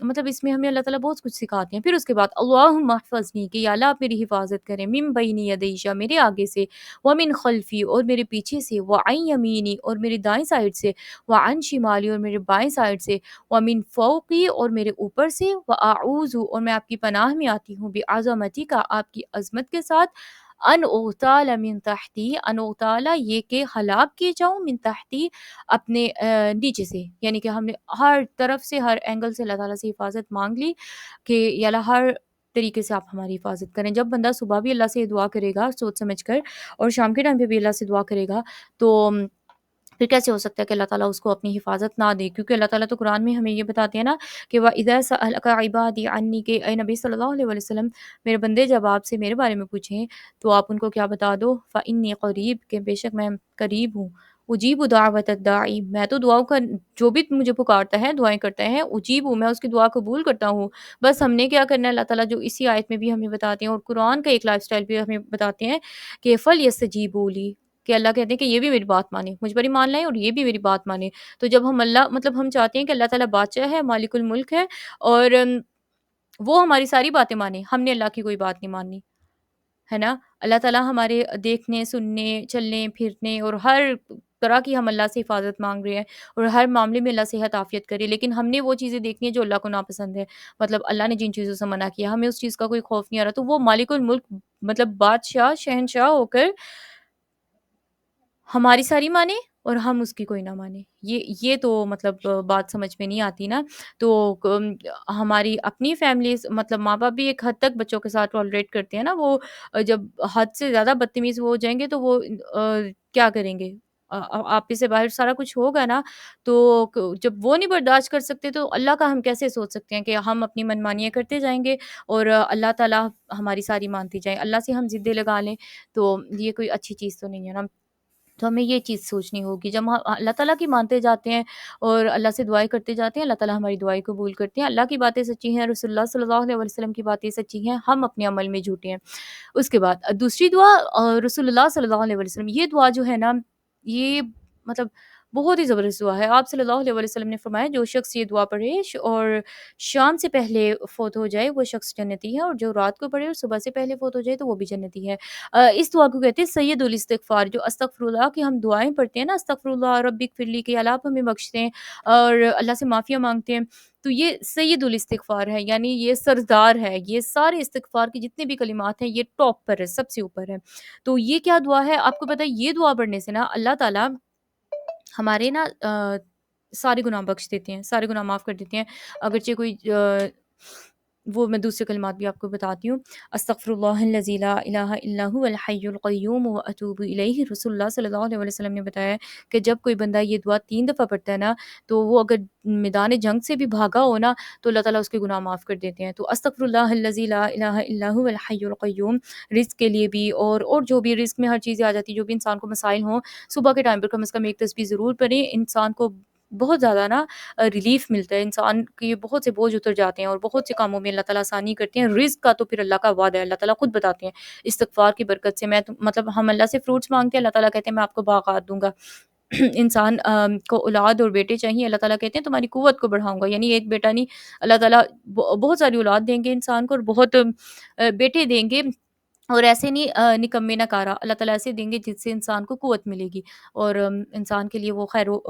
مطلب اس میں ہمیں اللہ تعالیٰ بہت کچھ سکھاتے ہیں۔ پھر اس کے بعد اللہم احفظنی، کہ یا اللہ آپ میری حفاظت کریں، من بین یدیشا، میرے آگے سے، ومن خلفی، اور میرے پیچھے سے، وعن یمینی، اور میری دائیں سائڈ سے، وعن شمالی، اور میرے بائیں سائڈ سے، ومن فوقی، اور میرے اوپر سے، واعوذ، اور میں آپ کی پناہ میں آتی ہوں، بعظمتی کا، آپ کی عظمت کے ساتھ، ان اغتال من تحتی، ان اغتال یہ کہ ہلاک کیے جاؤں، من تحتی اپنے نیچے سے، یعنی کہ ہم نے ہر طرف سے، ہر اینگل سے اللہ تعالیٰ سے حفاظت مانگ لی کہ یا اللہ ہر طریقے سے آپ ہماری حفاظت کریں۔ جب بندہ صبح بھی اللہ سے دعا کرے گا سوچ سمجھ کر، اور شام کے ٹائم پہ بھی اللہ سے دعا کرے گا، تو پھر کیسے ہو سکتا ہے کہ اللہ تعالیٰ اس کو اپنی حفاظت نہ دے؟ کیونکہ اللہ تعالیٰ تو قرآن میں ہمیں یہ بتاتے ہیں نا کہ وَإِذَا سَأَلَكَ عِبَادِي عَنِّي، کہ اے نبی صلی اللہ علیہ وسلم، میرے بندے جب آپ سے میرے بارے میں پوچھیں تو آپ ان کو کیا بتا دو، فَإِنِّي قریب، کہ بے شک میں قریب ہوں، اجیب دعوت الداعی، میں تو دعاؤں کا، جو بھی مجھے پکارتا ہے دعائیں کرتا ہے، اجیب ہوں، میں اس کی دعا قبول کرتا ہوں۔ بس ہم نے کیا کرنا ہے، اللہ تعالیٰ جو اسی آیت میں بھی ہمیں بتاتے ہیں، اور قرآن کا ایک لائف سٹائل بھی ہمیں بتاتے ہیں کہ فَلْيَسْتَجِيبُوا لِي، کہ اللہ کہتے ہیں کہ یہ بھی میری بات مانے، مجھ پر ایمان لائیں اور یہ بھی میری بات مانے۔ تو جب ہم اللہ مطلب ہم چاہتے ہیں کہ اللہ تعالیٰ بادشاہ ہے، مالک الملک ہے، اور وہ ہماری ساری باتیں مانے، ہم نے اللہ کی کوئی بات نہیں ماننی، ہے نا۔ اللہ تعالیٰ ہمارے دیکھنے، سننے، چلنے پھرنے اور ہر طرح کی، ہم اللہ سے حفاظت مانگ رہے ہیں، اور ہر معاملے میں اللہ صحت عافیت کرے، لیکن ہم نے وہ چیزیں دیکھنی ہیں جو اللہ کو ناپسند ہے، مطلب اللہ نے جن چیزوں سے منع کیا، ہمیں اس چیز کا کوئی خوف نہیں آ رہا، تو وہ مالک الملک مطلب بادشاہ شہنشاہ ہو کر ہماری ساری مانے اور ہم اس کی کوئی نہ مانے، یہ تو مطلب بات سمجھ میں نہیں آتی نا۔ تو ہماری اپنی فیملیز، مطلب ماں باپ بھی ایک حد تک بچوں کے ساتھ ٹالریٹ کرتے ہیں نا، وہ جب حد سے زیادہ بدتمیز وہ ہو جائیں گے تو وہ کیا کریں گے، آپ ہی سے باہر سارا کچھ ہوگا نا۔ تو جب وہ نہیں برداشت کر سکتے تو اللہ کا ہم کیسے سوچ سکتے ہیں کہ ہم اپنی منمانیاں کرتے جائیں گے اور اللہ تعالیٰ ہماری ساری مانتی جائیں، اللہ سے ہم ضدیں لگا لیں، تو یہ کوئی اچھی چیز تو نہیں ہے نا۔ تو ہمیں یہ چیز سوچنی ہوگی، جب ہم اللہ تعالیٰ کی مانتے جاتے ہیں اور اللہ سے دعائیں کرتے جاتے ہیں، اللہ تعالیٰ ہماری دعائیں قبول کرتے ہیں، اللہ کی باتیں سچی ہیں، رسول اللہ صلی اللہ علیہ وسلم کی باتیں سچی ہیں، ہم اپنے عمل میں جھوٹے ہیں۔ اس کے بعد دوسری دعا، رسول اللہ صلی اللہ علیہ وسلم، یہ دعا جو ہے نا، یہ مطلب بہت ہی زبردست دعا ہے۔ آپ صلی اللہ علیہ وسلم نے فرمایا جو شخص یہ دعا پڑھے اور شام سے پہلے فوت ہو جائے وہ شخص جنتی ہے، اور جو رات کو پڑھے اور صبح سے پہلے فوت ہو جائے تو وہ بھی جنتی ہے۔ اس دعا کو کہتے ہیں سید الاستغفار، جو استغفر اللہ کی ہم دعائیں پڑھتے ہیں نا، استغفر اللہ ربی اغفر لی، کہ اللہ آپ ہمیں بخش دیں، اور اللہ سے معافیاں مانگتے ہیں، تو یہ سید الاستغفار ہے، یعنی یہ سردار ہے، یہ سارے استغفار کی جتنے بھی کلمات ہیں یہ ٹاپ پر ہے، سب سے اوپر ہے۔ تو یہ کیا دعا ہے آپ کو پتہ ہے، یہ دعا پڑھنے سے نا اللہ تعالیٰ ہمارے نا سارے گناہ بخش دیتے ہیں، سارے گناہ معاف کر دیتے ہیں، اگرچہ کوئی وہ میں دوسرے کلمات بھی آپ کو بتاتی ہوں۔ استغفر اللہ الذی لا الہ الا هو الحی القیوم واتوب الیہ، رسول اللہ صلی اللہ علیہ وسلم نے بتایا ہے کہ جب کوئی بندہ یہ دعا 3 دفعہ پڑھتا ہے نا، تو وہ اگر میدان جنگ سے بھی بھاگا ہو نا تو اللہ تعالیٰ اس کے گناہ معاف کر دیتے ہیں۔ تو استغفر اللہ الذی لا الہ الا هو الحی القیوم، رزق کے لیے بھی، اور جو بھی رزق میں ہر چیزیں آ جاتی ہیں، جو بھی انسان کو مسائل ہوں، صبح کے ٹائم پر کم از کم ایک تسبیح ضرور پڑھیں، انسان کو بہت زیادہ نا ریلیف ملتا ہے، انسان کے بہت سے بوجھ اتر جاتے ہیں، اور بہت سے کاموں میں اللہ تعالیٰ آسانی کرتے ہیں۔ رزق کا تو پھر اللہ کا وعدہ ہے، اللہ تعالیٰ خود بتاتے ہیں استغفار کی برکت سے مطلب ہم اللہ سے فروٹس مانگتے ہیں، اللہ تعالیٰ کہتے ہیں میں آپ کو باغات دوں گا۔ انسان کو اولاد اور بیٹے چاہیے، اللہ تعالیٰ کہتے ہیں تمہاری قوت کو بڑھاؤں گا، یعنی ایک بیٹا نہیں، اللہ تعالیٰ بہت ساری اولاد دیں گے انسان کو، اور بہت بیٹے دیں گے، اور ایسے نہیں نکمے نکارا، اللہ تعالیٰ ایسے دیں گے جس سے انسان کو قوت ملے گی، اور انسان کے لیے وہ خیر و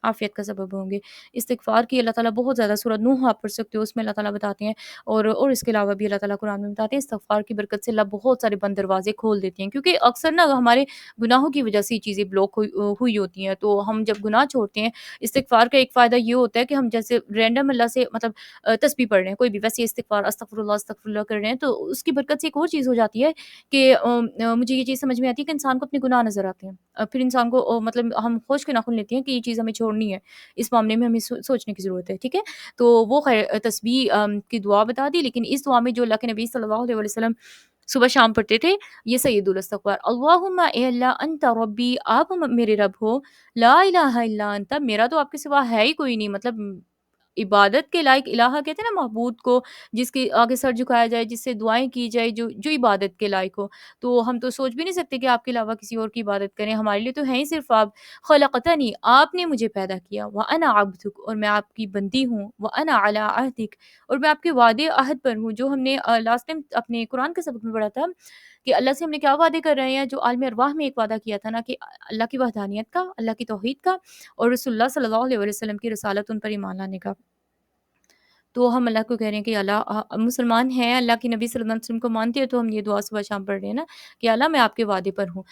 عافیت کا سبب ہوں گے۔ استغفار کی اللہ تعالیٰ بہت زیادہ، سورۃ نوح آپ پڑھ سکتے ہو، اس میں اللہ تعالیٰ بتاتے ہیں، اور اس کے علاوہ بھی اللہ تعالیٰ قرآن میں بتاتے ہیں استغفار کی برکت سے اللہ بہت سارے بند دروازے کھول دیتے ہیں، کیونکہ اکثر نا ہمارے گناہوں کی وجہ سے یہ چیزیں بلاک ہوئی ہوتی ہیں، تو ہم جب گناہ چھوڑتے ہیں، استغفار کا ایک فائدہ یہ ہوتا ہے کہ ہم جیسے رینڈم اللہ سے مطلب تسبیح پڑھ رہے ہیں، کوئی بھی ویسے استغفار استغفر اللہ کر رہے ہیں، تو اس کی برکت سے ایک اور چیز ہو جاتی ہے کہ مجھے یہ چیز سمجھ میں آتی ہے کہ انسان کو اپنے گناہ نظر آتے ہیں، پھر انسان کو مطلب ہم ہوش کے ناخن لیتے ہیں کہ یہ چیز ہمیں چھوڑ چھوڑنی ہے، اس معاملے میں ہمیں سوچنے کی ضرورت ہے، ٹھیک ہے؟ تو وہ خیر تسبیح کی دعا بتا دی، لیکن اس دعا میں جو اللہ کے نبی صلی اللہ علیہ وسلم صبح شام پڑھتے تھے، یہ سید الاستغفار، اللہم اے اللہ انت ربی، آپ میرے رب ہو، لا الہ الا انت، میرا تو آپ کے سوا ہے ہی کوئی نہیں، مطلب عبادت کے لائق الہ کہتے ہیں نا معبود کو، جس کے آگے سر جھکایا جائے، جس سے دعائیں کی جائے، جو عبادت کے لائق ہو، تو ہم تو سوچ بھی نہیں سکتے کہ آپ کے علاوہ کسی اور کی عبادت کریں، ہمارے لیے تو ہیں ہی صرف آپ، خلقتنی، آپ نے مجھے پیدا کیا، وانا عبدک، اور میں آپ کی بندی ہوں، وانا علی عہدک، اور میں آپ کے وعدے عہد پر ہوں، جو ہم نے لاسٹ ٹائم اپنے قرآن کے سبق میں پڑھا تھا کہ اللہ سے ہم نے کیا وعدے کر رہے ہیں، جو عالم ارواح میں ایک وعدہ کیا تھا نا کہ اللہ کی وحدانیت کا، اللہ کی توحید کا، اور رسول اللہ صلی اللہ علیہ وسلم کی رسالت، ان پر ایمان لانے کا۔ تو ہم اللہ کو کہہ رہے ہیں کہ اللہ مسلمان ہیں، اللہ کے نبی صلی اللہ علیہ وسلم کو مانتے ہیں، تو ہم یہ دعا صبح شام پڑھ رہے ہیں نا کہ اللہ میں آپ کے وعدے پر ہوں،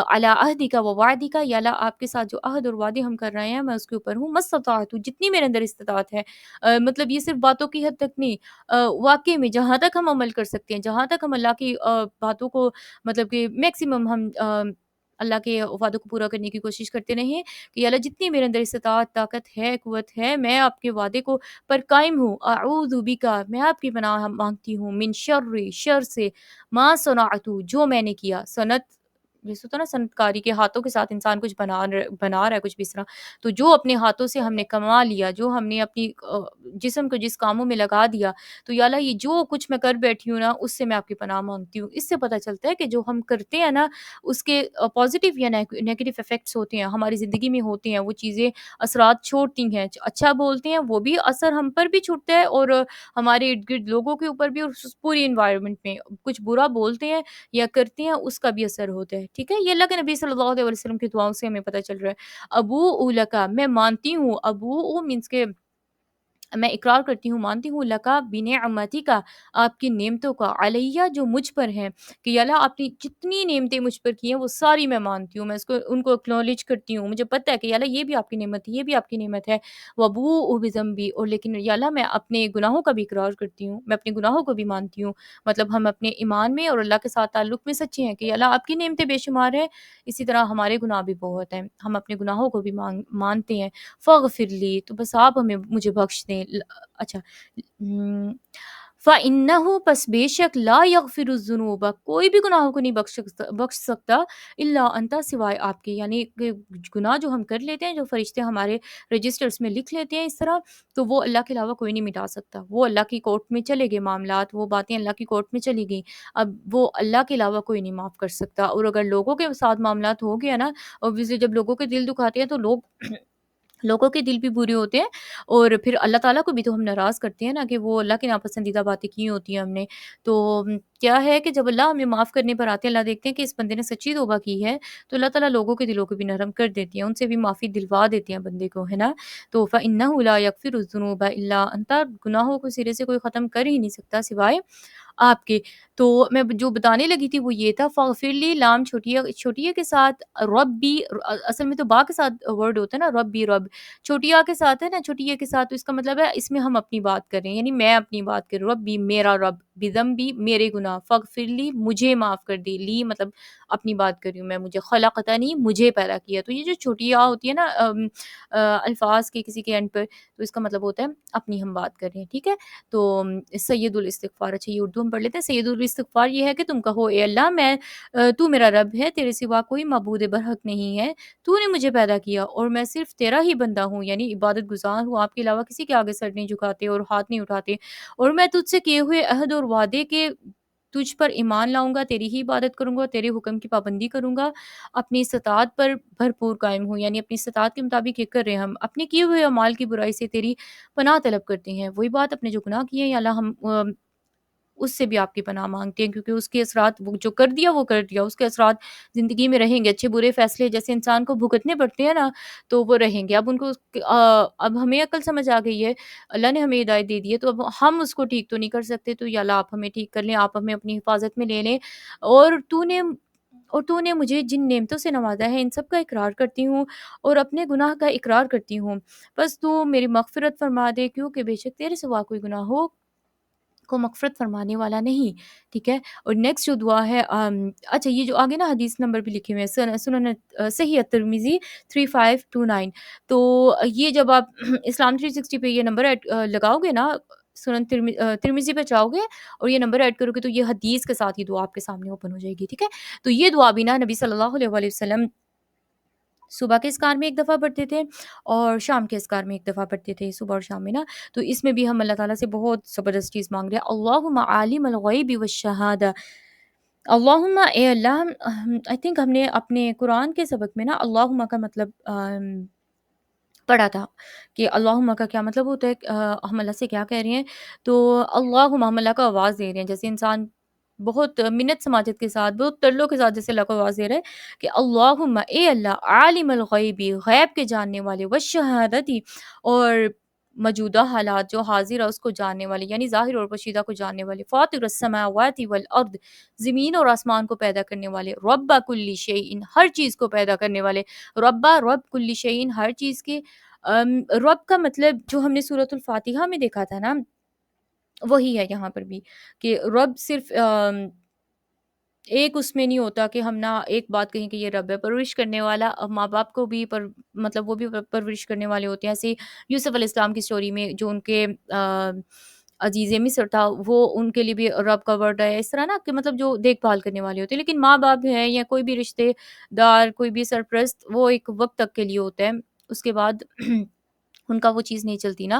علی عہدی کا و وعدی کا، یا اللہ آپ کے ساتھ جو عہد اور وعدے ہم کر رہے ہیں میں اس کے اوپر ہوں، مستطاعت، جتنی میرے اندر استطاعت ہے، مطلب یہ صرف باتوں کی حد تک نہیں، واقعی میں جہاں تک ہم عمل کر سکتے ہیں، جہاں تک ہم اللہ کی باتوں کو مطلب کہ میکسیمم ہم اللہ کے وعدوں کو پورا کرنے کی کوشش کرتے رہیں کہ یا اللہ جتنی میرے اندر استطاعت، طاقت ہے، قوت ہے، میں آپ کے وعدے کو پر قائم ہوں، اعوذ بکا، میں آپ کی پناہ مانگتی ہوں، من شر، شر سے، ما صنعت، جو میں نے کیا، صنعت جیسے ہوتا ہے نا صنعت کاری کے ہاتھوں کے ساتھ انسان کچھ بنا رہا ہے کچھ بھی اس طرح، تو جو اپنے ہاتھوں سے ہم نے کما لیا، جو ہم نے اپنی جسم کو جس کاموں میں لگا دیا، تو یا اللہ یہ جو کچھ میں کر بیٹھی ہوں نا، اس سے میں آپ کی پناہ مانگتی ہوں۔ اس سے پتہ چلتا ہے کہ جو ہم کرتے ہیں نا، اس کے پازیٹیو یا نیگیٹو افیکٹس ہوتے ہیں ہماری زندگی میں، ہوتے ہیں وہ چیزیں، اثرات چھوڑتی ہیں، اچھا بولتے ہیں وہ بھی اثر ہم پر بھی چھوڑتا ہے، اور ہمارے ارد گرد لوگوں کے اوپر بھی، اور پوری انوائرمنٹ میں کچھ برا بولتے ہیں یا کرتے ہیں، اس کا بھی اثر ہوتا ہے، ٹھیک ہے؟ یہ اللہ کے نبی صلی اللہ علیہ وسلم کی دعاؤں سے ہمیں پتہ چل رہا ہے۔ ابو اولکا، میں مانتی ہوں، ابو مینس کے میں اقرار کرتی ہوں، مانتی ہوں، لکا بنعمتی کا، آپ کی نعمتوں کا، علیہ جو مجھ پر ہیں، کہ یا اللہ آپ نے جتنی نعمتیں مجھ پر کی ہیں وہ ساری میں مانتی ہوں، میں اس کو ان کو اکنالج کرتی ہوں، مجھے پتہ ہے کہ یا اللہ یہ بھی آپ کی نعمت ہے، یہ بھی آپ کی نعمت ہے، وابوء بذنبی، اور لیکن یا اللہ میں اپنے گناہوں کا بھی اقرار کرتی ہوں، میں اپنے گناہوں کو بھی مانتی ہوں، مطلب ہم اپنے ایمان میں اور اللہ کے ساتھ تعلق میں سچے ہیں کہ یا اللہ آپ کی نعمتیں بے شمار ہیں، اسی طرح ہمارے گناہ بھی بہت ہیں، ہم اپنے گناہوں کو بھی مانتے ہیں، فاغفر لی، تو بس آپ ہمیں مجھے بخش دیں، اچھا، فَإِنَّهُ، پس بے شک، لا یغفر الذنوب، کوئی بھی گناہوں کو نہیں بخش سکتا، الا انت، سوائے آپ کے، یعنی کہ گناہ جو ہم کر لیتے ہیں، جو فرشتے ہمارے رجسٹرز میں لکھ لیتے ہیں اس طرح، تو وہ اللہ کے علاوہ کوئی نہیں مٹا سکتا، وہ اللہ کی کورٹ میں چلے گئے معاملات، وہ باتیں اللہ کی کورٹ میں چلی گئیں، اب وہ اللہ کے علاوہ کوئی نہیں معاف کر سکتا، اور اگر لوگوں کے ساتھ معاملات ہو گیا نا، obviously جب لوگوں کے دل دکھاتے ہیں تو لوگوں کے دل بھی برے ہوتے ہیں، اور پھر اللہ تعالیٰ کو بھی تو ہم ناراض کرتے ہیں نا کہ وہ اللہ کی ناپسندیدہ باتیں کی ہوتی ہیں ہم نے، تو کیا ہے کہ جب اللہ ہمیں معاف کرنے پر آتے ہیں، اللہ دیکھتے ہیں کہ اس بندے نے سچی توبہ کی ہے، تو اللہ تعالیٰ لوگوں کے دلوں کو بھی نرم کر دیتی ہیں، ان سے بھی معافی دلوا دیتے ہیں بندے کو، ہے نا؟ تو فَإِنَّهُ لَا يَغْفِرُ الذُّنُوبَ إِلَّا أَنْتَ، گناہوں کو سرے سے کوئی ختم کر ہی نہیں سکتا سوائے آپ کے۔ تو میں جو بتانے لگی تھی وہ یہ تھا، فاغفر لی، لام چھوٹی کے ساتھ ربی، اصل میں تو با کے ساتھ ورڈ ہوتا ہے نا، ربی، رب چھوٹی آ کے ساتھ ہے نا، چھوٹی اے کے ساتھ، تو اس کا مطلب ہے اس میں ہم اپنی بات کر رہے ہیں، یعنی میں اپنی بات کر رہی ہوں، ربی میرا رب، بذنبی میرے گناہ، فاغفر لی مجھے معاف کر دی، لی مطلب اپنی بات کر رہی ہوں میں، مجھے خلقتنی مجھے پیدا کیا، تو یہ جو چھوٹی آ ہوتی ہے نا الفاظ کے کسی کے اینڈ پر، تو اس کا مطلب ہوتا ہے اپنی ہم بات کر رہے ہیں، ٹھیک ہے؟ تو سید الاستغفار، اچھا یہ اردو ہم پڑھ لیتے ہیں، سید الاستغفار یہ ہے کہ تم کہو اے اللہ میں تو میرا رب ہے، تیرے سوا کوئی معبود برحق نہیں ہے، تو نے مجھے پیدا کیا اور میں صرف تیرا ہی بندہ ہوں، یعنی عبادت گزار ہوں، آپ کے علاوہ کسی کے آگے سر نہیں جھکاتے اور ہاتھ نہیں اٹھاتے، اور میں تجھ سے کیے ہوئے عہد اور وعدے کے تجھ پر ایمان لاؤں گا، تیری ہی عبادت کروں گا، تیرے حکم کی پابندی کروں گا، اپنی استطاعت پر بھرپور قائم ہوں، یعنی اپنی استطاعت کے مطابق یہ کر رہے ہیں ہم، اپنے کیے ہوئے اعمال کی برائی سے تیری پناہ طلب کرتے ہیں، وہی بات اپنے جو گناہ کیے ہیں یا اللہ ہم اس سے بھی آپ کی پناہ مانگتے ہیں، کیونکہ اس کے اثرات وہ جو کر دیا وہ کر دیا، اس کے اثرات زندگی میں رہیں گے، اچھے برے فیصلے جیسے انسان کو بھگتنے پڑتے ہیں نا، تو وہ رہیں گے، اب ان کو اب ہمیں عقل سمجھ آ گئی ہے، اللہ نے ہمیں ہدایت دے دی ہے، تو اب ہم اس کو ٹھیک تو نہیں کر سکتے، تو یا اللہ آپ ہمیں ٹھیک کر لیں، آپ ہمیں اپنی حفاظت میں لے لیں، اور تو نے مجھے جن نعمتوں سے نوازا ہے ان سب کا اقرار کرتی ہوں اور اپنے گناہ کا اقرار کرتی ہوں، بس تو میری مغفرت فرما دے، کیونکہ بے شک تیرے سوا کوئی گناہ ہو کو مغفرت فرمانے والا نہیں، ٹھیک ہے؟ اور نیکسٹ جو دعا ہے اچھا یہ جو آگے نا حدیث نمبر بھی لکھے ہوئے ہیں، سنن صحیح ترمذی 3529، تو یہ جب آپ اسلام 360 پہ یہ نمبر لگاؤ گے نا، سنن ترمذی پہ جاؤ گے اور یہ نمبر ایڈ کرو گے تو یہ حدیث کے ساتھ یہ دعا آپ کے سامنے اوپن ہو جائے گی، ٹھیک ہے؟ تو یہ دعا بھی نا نبی صلی اللہ علیہ وآلہ وسلم صبح کے اذکار میں ایک دفعہ پڑھتے تھے اور شام کے اذکار میں ایک دفعہ پڑھتے تھے، صبح اور شام میں نا، تو اس میں بھی ہم اللہ تعالیٰ سے بہت زبردست چیز مانگ رہے ہیں، اللہم عالم الغیب والشہادہ، اللہم اے اللہ، آئی تھنک ہم نے اپنے قرآن کے سبق میں نا اللہم کا مطلب پڑھا تھا کہ اللہم کا کیا مطلب ہوتا ہے، ہم اللہ سے کیا کہہ رہے ہیں، تو اللہم ہم اللہ کو آواز دے رہے ہیں، جیسے انسان بہت منت سماجت کے ساتھ، بہت ترلوں کے ساتھ جیسے اللہ کو آواز دے رہا ہے کہ اللہم اے اللہ، عالم الغیبی غیب کے جاننے والے، والشہادتی اور موجودہ حالات جو حاضر ہے اس کو جاننے والے، یعنی ظاہر اور پوشیدہ کو جاننے والے، فاطر السماوات والارض زمین اور آسمان کو پیدا کرنے والے، رب کل شیء ہر چیز کو پیدا کرنے والے، رب کل شیء ہر چیز کے، رب کا مطلب جو ہم نے سورۃ الفاتحہ میں دیکھا تھا نا، وہی ہے یہاں پر بھی کہ رب صرف ایک اس میں نہیں ہوتا کہ ہم نہ ایک بات کہیں کہ یہ رب ہے، پرورش کرنے والا ماں باپ کو بھی مطلب وہ بھی پرورش کرنے والے ہوتے ہیں، ایسے یوسف علیہ السلام کی سٹوری میں جو ان کے عزیز مصر تھا وہ ان کے لیے بھی رب کا ورڈ ہے، اس طرح نا کہ مطلب جو دیکھ بھال کرنے والے ہوتے ہیں، لیکن ماں باپ ہے یا کوئی بھی رشتے دار، کوئی بھی سرپرست، وہ ایک وقت تک کے لیے ہوتا ہے، اس کے بعد ان کا وہ چیز نہیں چلتی نا،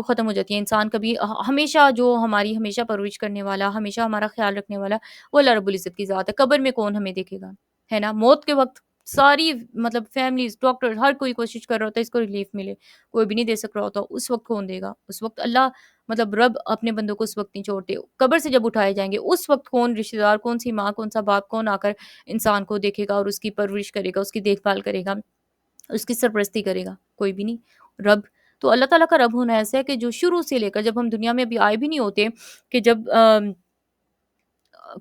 ختم ہو جاتی ہے، انسان کبھی ہمیشہ جو ہماری ہمیشہ پرورش کرنے والا، ہمیشہ ہمارا خیال رکھنے والا، وہ اللہ رب العزت کی ذات ہے، قبر میں کون ہمیں دیکھے گا، ہے نا؟ موت کے وقت ساری مطلب فیملیز، ڈاکٹر، ہر کوئی کوشش کر رہا ہوتا ہے اس کو ریلیف ملے، کوئی بھی نہیں دے سک رہا ہوتا، اس وقت کون دے گا؟ اس وقت اللہ مطلب رب اپنے بندوں کو اس وقت نہیں چھوڑتے، قبر سے جب اٹھائے جائیں گے اس وقت کون رشتہ دار، کون سی ماں، کون سا باپ، کون آ کر انسان کو دیکھے گا اور اس کی پرورش کرے گا، اس کی دیکھ بھال کرے گا، اس کی سرپرستی کرے گا؟ کوئی بھی نہیں، رب تو اللہ تعالیٰ کا رب ہونا ایسا ہے کہ جو شروع سے لے کر جب ہم دنیا میں ابھی آئے بھی نہیں ہوتے، کہ جب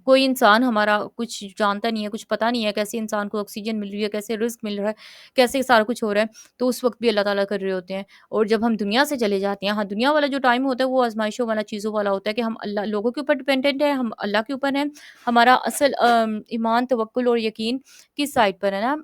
کوئی انسان ہمارا کچھ جانتا نہیں ہے، کچھ پتہ نہیں ہے کیسے انسان کو آکسیجن مل رہی ہے، کیسے رزق مل رہا ہے، کیسے سارا کچھ ہو رہا ہے، تو اس وقت بھی اللہ تعالیٰ کر رہے ہوتے ہیں، اور جب ہم دنیا سے چلے جاتے ہیں، ہاں دنیا والا جو ٹائم ہوتا ہے وہ آزمائشوں والا، چیزوں والا ہوتا ہے کہ ہم اللہ لوگوں کے اوپر ڈپینڈنٹ ہیں، ہم اللہ کے اوپر ہیں، ہمارا اصل ایمان، توکل اور یقین کس سائڈ پر ہے نا؟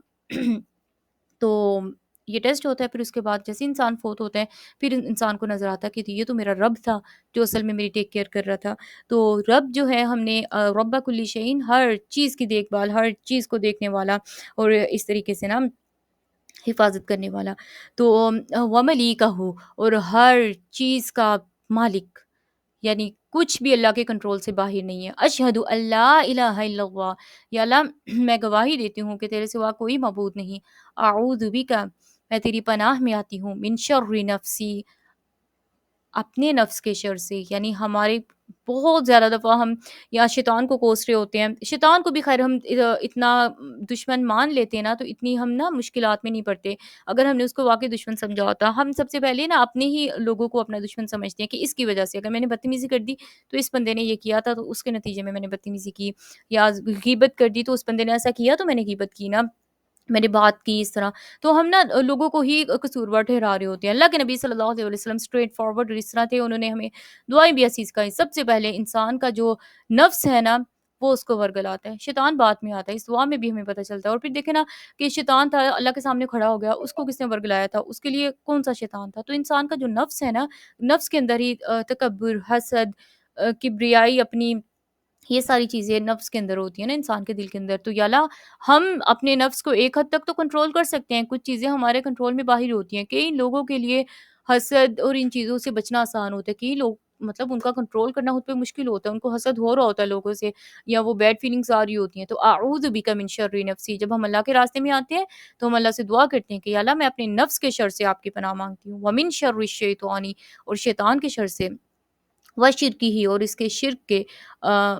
تو یہ ٹیسٹ ہوتا ہے، پھر اس کے بعد جیسے انسان فوت ہوتا ہے، پھر انسان کو نظر آتا ہے کہ یہ تو میرا رب تھا جو اصل میں میری ٹیک کیئر کر رہا تھا، تو رب جو ہے ہم نے رب کل شعین ہر چیز کی دیکھ بھال، ہر چیز کو دیکھنے والا اور اس طریقے سے نا حفاظت کرنے والا، تو وملیکہ اور ہر چیز کا مالک، یعنی کچھ بھی اللہ کے کنٹرول سے باہر نہیں ہے، اشہد اللہ الہ الا اللہ، یا اللہ میں گواہی دیتی ہوں کہ تیرے سوا کوئی معبود نہیں، اعوذ بک میں تیری پناہ میں آتی ہوں، من شر نفسی اپنے نفس کے شر سے، یعنی ہمارے بہت زیادہ دفعہ ہم یا شیطان کو کوس رہے ہوتے ہیں، شیطان کو بھی خیر ہم اتنا دشمن مان لیتے ہیں نا، تو اتنی ہم نا مشکلات میں نہیں پڑتے، اگر ہم نے اس کو واقعی دشمن سمجھا ہوتا، ہم سب سے پہلے نا اپنے ہی لوگوں کو اپنا دشمن سمجھتے ہیں کہ اس کی وجہ سے اگر میں نے بدتمیزی کر دی تو اس بندے نے یہ کیا تھا، تو اس کے نتیجے میں نے بدتمیزی کی، یا غیبت کر دی تو اس بندے نے ایسا کیا تو میں نے غیبت کی نا، میں نے بات کی اس طرح، تو ہم نا لوگوں کو ہی قصوروار ٹھہرا رہے ہوتے ہیں، اللہ کے نبی صلی اللہ علیہ وسلم اسٹریٹ فارورڈ اس طرح تھے، انہوں نے ہمیں دعائیں بھی ایسی سکھائی، سب سے پہلے انسان کا جو نفس ہے نا وہ اس کو ورگلاتا ہے، شیطان بعد میں آتا ہے، اس دعا میں بھی ہمیں پتہ چلتا ہے، اور پھر دیکھیں نا کہ شیطان تھا اللہ کے سامنے کھڑا ہو گیا، اس کو کس نے ورگلایا تھا، اس کے لیے کون سا شیطان تھا؟ تو انسان کا جو نفس ہے نا، نفس کے اندر ہی تکبر، حسد، کبریائی، اپنی یہ ساری چیزیں نفس کے اندر ہوتی ہیں نا، انسان کے دل کے اندر، تو یا اللہ ہم اپنے نفس کو ایک حد تک تو کنٹرول کر سکتے ہیں، کچھ چیزیں ہمارے کنٹرول میں باہر ہوتی ہیں، کئی لوگوں کے لیے حسد اور ان چیزوں سے بچنا آسان ہوتا ہے، کئی لوگ مطلب ان کا کنٹرول کرنا خود پہ مشکل ہوتا ہے، ان کو حسد ہو رہا ہوتا ہے لوگوں سے، یا وہ بیڈ فیلنگز آ رہی ہوتی ہیں، تو اعوذ بک من شر نفسی، جب ہم اللہ کے راستے میں آتے ہیں تو ہم اللہ سے دعا کرتے ہیں کہ یا اللہ میں اپنے نفس کے شر سے آپ کی پناہ مانگتی ہوں، ومن شر الشیطان اور شیطان کے شر سے، و شرکی ہی اور اس کے شرک کے،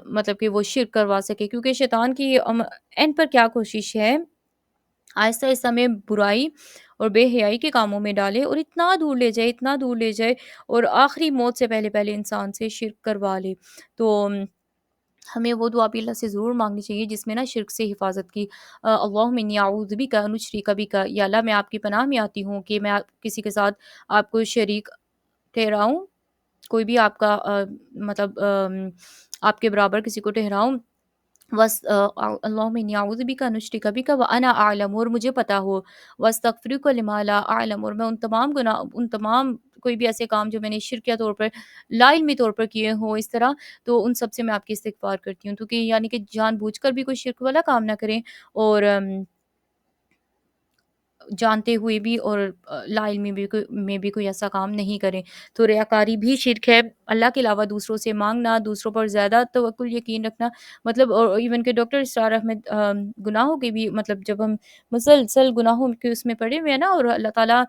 مطلب کہ وہ شرک کروا سکے، کیونکہ شیطان کی اینڈ پر کیا کوشش ہے، آہستہ آہستہ میں برائی اور بے حیائی کے کاموں میں ڈالے اور اتنا دور لے جائے، اتنا دور لے جائے، اور آخری موت سے پہلے پہلے انسان سے شرک کروا لے، تو ہمیں وہ دعا بھی اللہ سے ضرور مانگنی چاہیے جس میں نا شرک سے حفاظت کی، اللہم انی اعوذ بک ان اشرک بک، یا اللہ میں آپ کی پناہ میں آتی ہوں کہ میں کسی کے ساتھ آپ کو شریک ٹھہراؤں، کوئی بھی آپ کا مطلب آپ کے برابر کسی کو ٹھہراؤں، اللہم انی اعوذ بک ان اشرک بک وانا اعلم، اور مجھے پتہ ہو، واستغفرک لما لا اعلم، اور میں ان تمام گناہ، ان تمام کوئی بھی ایسے کام جو میں نے شرکیہ طور پر، لا علمی طور پر کیے ہوں اس طرح، تو ان سب سے میں آپ کی استغفار کرتی ہوں، تو کہ یعنی کہ جان بوجھ کر بھی کوئی شرک والا کام نہ کریں، اور جانتے ہوئے بھی، اور لا علمی میں بھی کوئی ایسا کام نہیں کریں۔ تو ریاکاری بھی شرک ہے، اللہ کے علاوہ دوسروں سے مانگنا، دوسروں پر زیادہ توکل یقین رکھنا، مطلب اور ایون کہ ڈاکٹر اسرار احمد گناہوں کے بھی، مطلب جب ہم مسلسل گناہوں کے اس میں پڑے ہوئے ہیں نا، اور اللہ تعالیٰ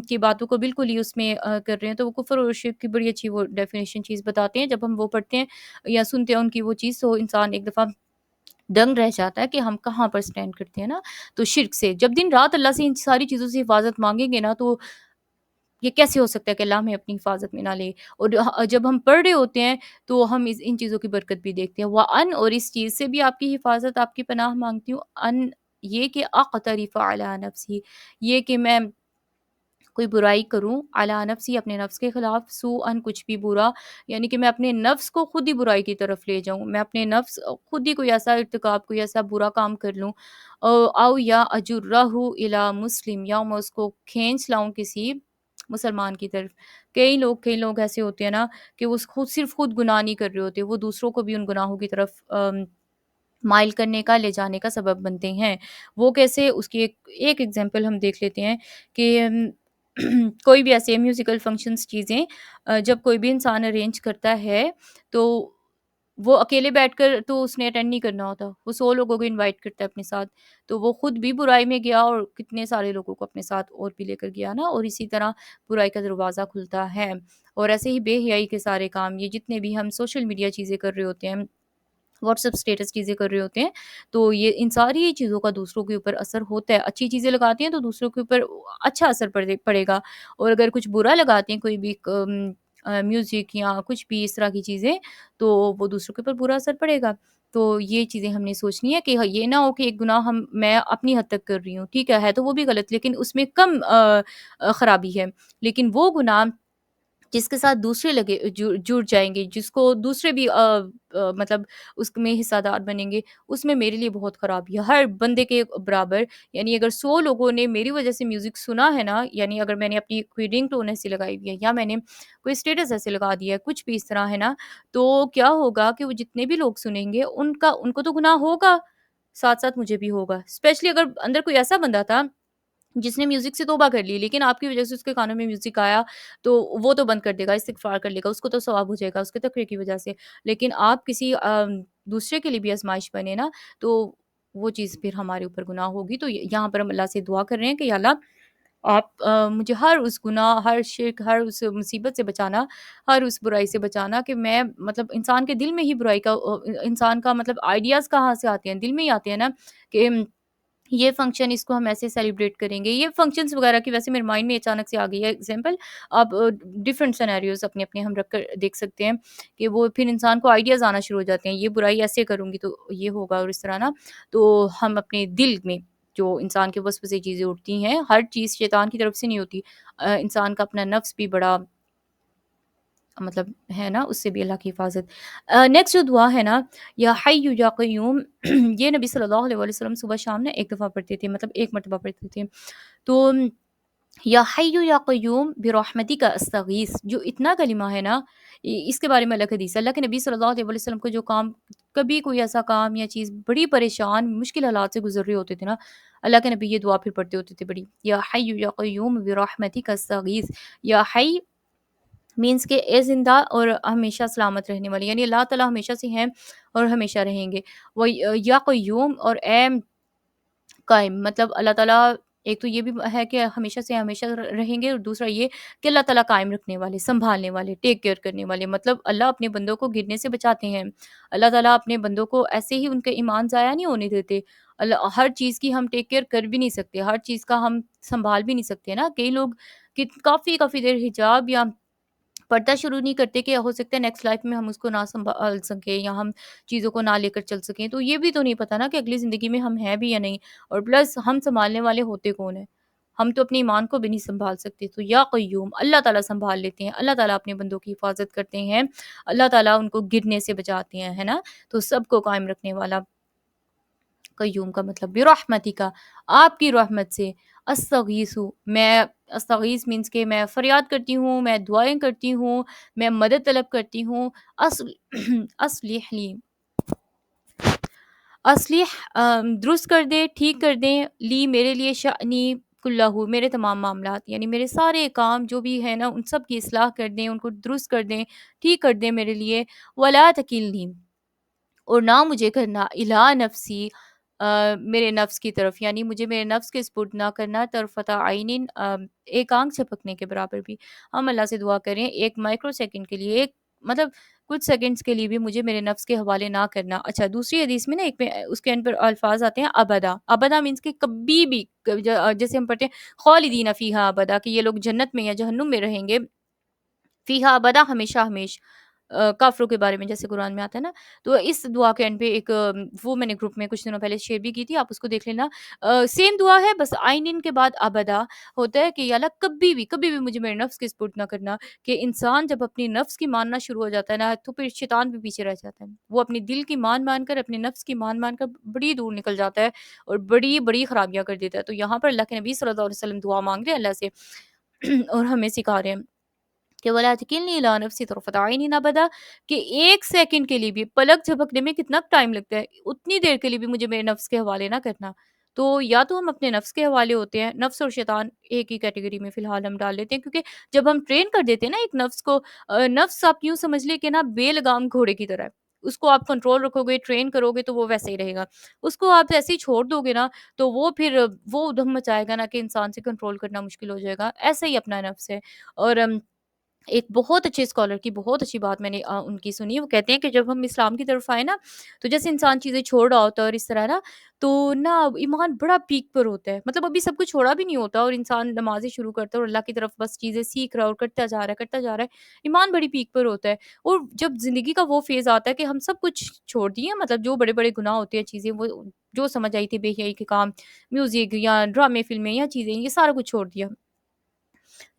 کی باتوں کو بالکل ہی اس میں کر رہے ہیں، تو وہ کفر اور شرک کی بڑی اچھی وہ ڈیفینیشن چیز بتاتے ہیں، جب ہم وہ پڑھتے ہیں یا سنتے ہیں ان کی وہ چیز، تو انسان ایک دفعہ دنگ رہ جاتا ہے کہ ہم کہاں پر سٹینڈ کرتے ہیں نا۔ تو شرک سے جب دن رات اللہ سے ان ساری چیزوں سے حفاظت مانگیں گے نا، تو یہ کیسے ہو سکتا ہے کہ اللہ ہمیں اپنی حفاظت میں نہ لے؟ اور جب ہم پڑھ رہے ہوتے ہیں تو ہم ان چیزوں کی برکت بھی دیکھتے ہیں، وَأَن، اور اس چیز سے بھی آپ کی حفاظت، آپ کی پناہ مانگتی ہوں، ان یہ کہ اقترف علی نفسی، یہ کہ میں کوئی برائی کروں، علی نفسی اپنے نفس کے خلاف، سو ان کچھ بھی برا، یعنی کہ میں اپنے نفس کو خود ہی برائی کی طرف لے جاؤں، میں اپنے نفس خود ہی کوئی ایسا ارتکاب، کوئی ایسا برا کام کر لوں، او یا اجرہ الی مسلم، یا میں اس کو کھینچ لاؤں کسی مسلمان کی طرف۔ کئی لوگ ایسے ہوتے ہیں نا کہ وہ صرف خود گناہ نہیں کر رہے ہوتے، وہ دوسروں کو بھی ان گناہوں کی طرف مائل کرنے کا، لے جانے کا سبب بنتے ہیں۔ وہ کیسے؟ اس کی ایک ایگزامپل ہم دیکھ لیتے ہیں کہ کوئی بھی ایسے میوزیکل فنکشنز چیزیں جب کوئی بھی انسان ارینج کرتا ہے، تو وہ اکیلے بیٹھ کر تو اس نے اٹینڈ نہیں کرنا ہوتا، وہ 100 لوگوں کو انوائٹ کرتا ہے اپنے ساتھ، تو وہ خود بھی برائی میں گیا اور کتنے سارے لوگوں کو اپنے ساتھ اور بھی لے کر گیا نا، اور اسی طرح برائی کا دروازہ کھلتا ہے۔ اور ایسے ہی بے حیائی کے سارے کام، یہ جتنے بھی ہم سوشل میڈیا چیزیں کر رہے ہوتے ہیں، واٹس ایپ اسٹیٹس چیزیں کر رہے ہوتے ہیں، تو یہ ان ساری چیزوں کا دوسروں کے اوپر اثر ہوتا ہے۔ اچھی چیزیں لگاتے ہیں تو دوسروں کے اوپر اچھا اثر پڑے گا، اور اگر کچھ برا لگاتے ہیں، کوئی بھی میوزک یا کچھ بھی اس طرح کی چیزیں، تو وہ دوسروں کے اوپر برا اثر پڑے گا۔ تو یہ چیزیں ہم نے سوچنی ہے کہ یہ نہ ہو کہ ایک گناہ میں اپنی حد تک کر رہی ہوں، ٹھیک ہے تو وہ بھی غلط، لیکن اس میں کم خرابی ہے، لیکن وہ گناہ جس کے ساتھ دوسرے جڑ جائیں گے، جس کو دوسرے بھی مطلب اس میں حصہ دار بنیں گے، اس میں میرے لیے بہت خرابی ہے، ہر بندے کے برابر۔ یعنی اگر 100 لوگوں نے میری وجہ سے میوزک سنا ہے نا، یعنی اگر میں نے اپنی کوئی رنگ ٹون ایسی لگائی ہوئی ہے، یا میں نے کوئی اسٹیٹس ایسے لگا دیا ہے، کچھ بھی اس طرح ہے نا، تو کیا ہوگا کہ وہ جتنے بھی لوگ سنیں گے، ان کو تو گناہ ہوگا، ساتھ ساتھ مجھے بھی ہوگا، اسپیشلی اگر اندر کوئی ایسا بندہ تھا جس نے میوزک سے توبہ کر لی، لیکن آپ کی وجہ سے اس کے کانوں میں میوزک آیا، تو وہ تو بند کر دے گا، استغفار کر لے گا، اس کو تو ثواب ہو جائے گا اس کے تقوی کی وجہ سے، لیکن آپ کسی دوسرے کے لیے بھی آزمائش بنے نا، تو وہ چیز پھر ہمارے اوپر گناہ ہوگی۔ تو یہاں پر ہم اللہ سے دعا کر رہے ہیں کہ یا اللہ آپ مجھے ہر اس گناہ، ہر شرک، ہر اس مصیبت سے بچانا، ہر اس برائی سے بچانا، کہ میں مطلب انسان کے دل میں ہی برائی کا انسان کا مطلب آئیڈیاز کہاں سے آتے ہیں؟ دل میں ہی آتے ہیں نا، کہ یہ فنکشن اس کو ہم ایسے سیلیبریٹ کریں گے، یہ فنکشنز وغیرہ کی ویسے میرے مائنڈ میں اچانک سے آ گئی ہے ایگزامپل۔ آپ ڈفرینٹ سینیریوز اپنے اپنے ہم رکھ کر دیکھ سکتے ہیں، کہ وہ پھر انسان کو آئیڈیاز آنا شروع ہو جاتے ہیں، یہ برائی ایسے کروں گی تو یہ ہوگا، اور اس طرح نا، تو ہم اپنے دل میں جو انسان کے وسوسے چیزیں اٹھتی ہیں، ہر چیز شیطان کی طرف سے نہیں ہوتی، انسان کا اپنا نفس بھی بڑا مطلب ہے نا، اس سے بھی اللہ کی حفاظت۔ نیکسٹ جو دعا ہے نا، یا حی یا قیوم، یہ نبی صلی اللہ علیہ وسلم صبح شام نے ایک دفعہ پڑھتے تھے، مطلب ایک مرتبہ پڑھتے تھے، تو یا حی یا قیوم برحمتک استغیث، جو اتنا کلمہ ہے نا، اس کے بارے میں الگ حدیث ہے۔ اللہ کے نبی صلی اللہ علیہ وسلم کو جو کام، کبھی کوئی ایسا کام یا چیز بڑی پریشان مشکل حالات سے گزر رہے ہوتے تھے نا، اللہ کے نبی یہ دعا پھر پڑھتے ہوتے تھے بڑی، یا حی یا قیوم برحمتک استغیث۔ یا حی مینس کہ اے زندہ اور ہمیشہ سلامت رہنے والی، یعنی اللہ تعالیٰ ہمیشہ سے ہیں اور ہمیشہ رہیں گے، وہ یا قیوم، اور اے قائم، مطلب اللہ تعالیٰ ایک تو یہ بھی ہے کہ ہمیشہ سے ہمیشہ رہیں گے، اور دوسرا یہ کہ اللہ تعالیٰ قائم رکھنے والے، سنبھالنے والے، ٹیک کیئر کرنے والے، مطلب اللہ اپنے بندوں کو گرنے سے بچاتے ہیں، اللہ تعالیٰ اپنے بندوں کو ایسے ہی ان کے ایمان ضائع نہیں ہونے دیتے، اللہ ہر چیز کی ہم ٹیک کیئر کر بھی نہیں سکتے، ہر چیز کا ہم سنبھال بھی نہیں سکتے نا، کئی لوگ کافی کافی دیر حجاب یا پردہ شروع نہیں کرتے، کہ ہو سکتا ہے نیکسٹ لائف میں ہم اس کو نہ سنبھال سکیں، یا ہم چیزوں کو نہ لے کر چل سکیں، تو یہ بھی تو نہیں پتہ نا کہ اگلی زندگی میں ہم ہیں بھی یا نہیں، اور پلس ہم سنبھالنے والے ہوتے کون ہیں؟ ہم تو اپنے ایمان کو بھی نہیں سنبھال سکتے، تو یا قیوم اللہ تعالیٰ سنبھال لیتے ہیں، اللہ تعالیٰ اپنے بندوں کی حفاظت کرتے ہیں، اللہ تعالیٰ ان کو گرنے سے بچاتے ہیں، ہے نا؟ تو سب کو قائم رکھنے والا قیوم کا مطلب برحمتی کا، آپ کی رحمت سے، استغیث میں، استغیث مینس کہ میں فریاد کرتی ہوں، میں دعائیں کرتی ہوں، میں مدد طلب کرتی ہوں، اصل اصلح لی، اصلح درست کر دے، ٹھیک کر دیں، لی میرے لیے، شأنی کلہ میرے تمام معاملات، یعنی میرے سارے کام جو بھی ہے نا ان سب کی اصلاح کر دیں، ان کو درست کر دیں، ٹھیک کر دیں میرے لیے، ولا تکلنی، اور نہ مجھے کرنا، الا نفسی میرے نفس کی طرف، یعنی مجھے میرے نفس کے سپرد نہ کرنا، طرفۃ عین ایک آنکھ جھپکنے کے برابر بھی، ہم اللہ سے دعا کریں ایک مائکرو سیکنڈ کے لیے، ایک مطلب کچھ سیکنڈز کے لیے بھی مجھے میرے نفس کے حوالے نہ کرنا۔ اچھا دوسری حدیث میں نا ایک اس کے اندر الفاظ آتے ہیں ابدا، ابدا مینس کہ کبھی بھی، جیسے ہم پڑھتے ہیں خالدین فیہا ابدا، کہ یہ لوگ جنت میں یا جہنم میں رہیں گے، فیہا ابدا ہمیشہ ہمیش، کافروں کے بارے میں جیسے قرآن میں آتا ہے نا۔ تو اس دعا کے اینڈ پہ ایک وہ میں نے گروپ میں کچھ دنوں پہلے شیئر بھی کی تھی، آپ اس کو دیکھ لینا، سیم دعا ہے، بس آئین کے بعد ابدا ہوتا ہے کہ یا اللہ کبھی بھی مجھے میرے نفس کے سپرد نہ کرنا، کہ انسان جب اپنی نفس کی ماننا شروع ہو جاتا ہے نا تو پھر شیطان بھی پیچھے رہ جاتا ہے، وہ اپنی دل کی مان کر، اپنے نفس کی مان کر بڑی دور نکل جاتا ہے اور بڑی بڑی خرابیاں کر دیتا ہے۔ تو یہاں پر اللہ کے نبی صلی اللہ علیہ وسلم دعا مانگ رہے ہیں اللہ سے اور ہمیں سکھا رہے ہیں کہ ولا تکلنی الی نفسی طرفۃ عین ابدا، کہ ایک سیکنڈ کے لیے بھی، پلک جھپکنے میں کتنا ٹائم لگتا ہے، اتنی دیر کے لیے بھی مجھے میرے نفس کے حوالے نہ کرنا۔ تو یا تو ہم اپنے نفس کے حوالے ہوتے ہیں، نفس اور شیطان ایک ہی کیٹیگری میں فی الحال ہم ڈال لیتے ہیں، کیونکہ جب ہم ٹرین کر دیتے ہیں نا ایک نفس کو، نفس آپ یوں سمجھ لیں کہ نا بے لگام گھوڑے کی طرح ہے، اس کو آپ کنٹرول رکھو گے، ٹرین کرو گے تو وہ ویسے ہی رہے گا، اس کو آپ ایسے ہی چھوڑ دو گے نا تو وہ پھر وہ ادھم مچائے گا نا کہ انسان سے کنٹرول کرنا مشکل ہو جائے گا، ایسا ہی اپنا نفس ہے۔ اور ایک بہت اچھے اسکالر کی بہت اچھی بات میں نے ان کی سنی، وہ کہتے ہیں کہ جب ہم اسلام کی طرف آئے نا تو جیسے انسان چیزیں چھوڑ رہا ہوتا ہے اور اس طرح نا، تو نا ایمان بڑا پیک پر ہوتا ہے، مطلب ابھی سب کچھ چھوڑا بھی نہیں ہوتا اور انسان نمازیں شروع کرتا ہے اور اللہ کی طرف بس چیزیں سیکھ رہا ہے اور کرتا جا رہا ہے، ایمان بڑی پیک پر ہوتا ہے۔ اور جب زندگی کا وہ فیز آتا ہے کہ ہم سب کچھ چھوڑ دیے، مطلب جو بڑے بڑے گناہ ہوتے ہیں، چیزیں وہ جو سمجھ آئی تھی بے حیائی کے کام، میوزک یا ڈرامے فلمیں یا چیزیں، یہ سارا کچھ چھوڑ دیا،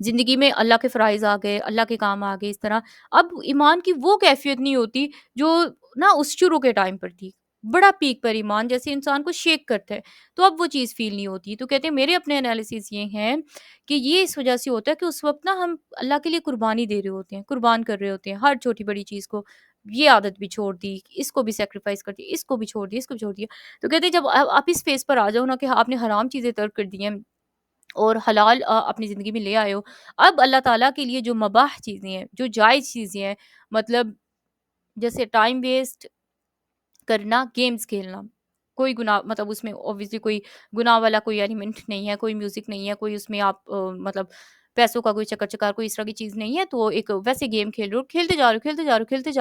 زندگی میں اللہ کے فرائض آ گئے، اللہ کے کام آ گئے، اس طرح اب ایمان کی وہ کیفیت نہیں ہوتی جو نا اس شروع کے ٹائم پر تھی، بڑا پیک پر ایمان جیسے انسان کو شیک کرتا ہے، تو اب وہ چیز فیل نہیں ہوتی۔ تو کہتے ہیں میرے اپنے انالیسس یہ ہیں کہ یہ اس وجہ سے ہوتا ہے کہ اس وقت نا ہم اللہ کے لیے قربانی دے رہے ہوتے ہیں، قربان کر رہے ہوتے ہیں ہر چھوٹی بڑی چیز کو، یہ عادت بھی چھوڑ دی، اس کو بھی سیکریفائس کر دی، اس کو بھی چھوڑ دیا، اس کو بھی چھوڑ دیا۔ تو کہتے ہیں جب آپ اس فیز پر آ جاؤ نا کہ آپ نے حرام چیزیں ترک کر دی ہیں اور حلال اپنی زندگی میں لے آئے ہو، اب اللہ تعالیٰ کے لیے جو مباح چیزیں ہیں، جو جائز چیزیں ہیں، مطلب جیسے ٹائم ویسٹ کرنا، گیمز کھیلنا، کوئی گناہ مطلب اس میں obviously کوئی گناہ والا کوئی ایلیمنٹ نہیں ہے، کوئی میوزک نہیں ہے، کوئی اس میں آپ مطلب پیسوں کا کوئی چکر چکار کوئی اس طرح کی چیز نہیں ہے، تو ایک ویسے گیم کھیل رہے ہو، کھیلتے جا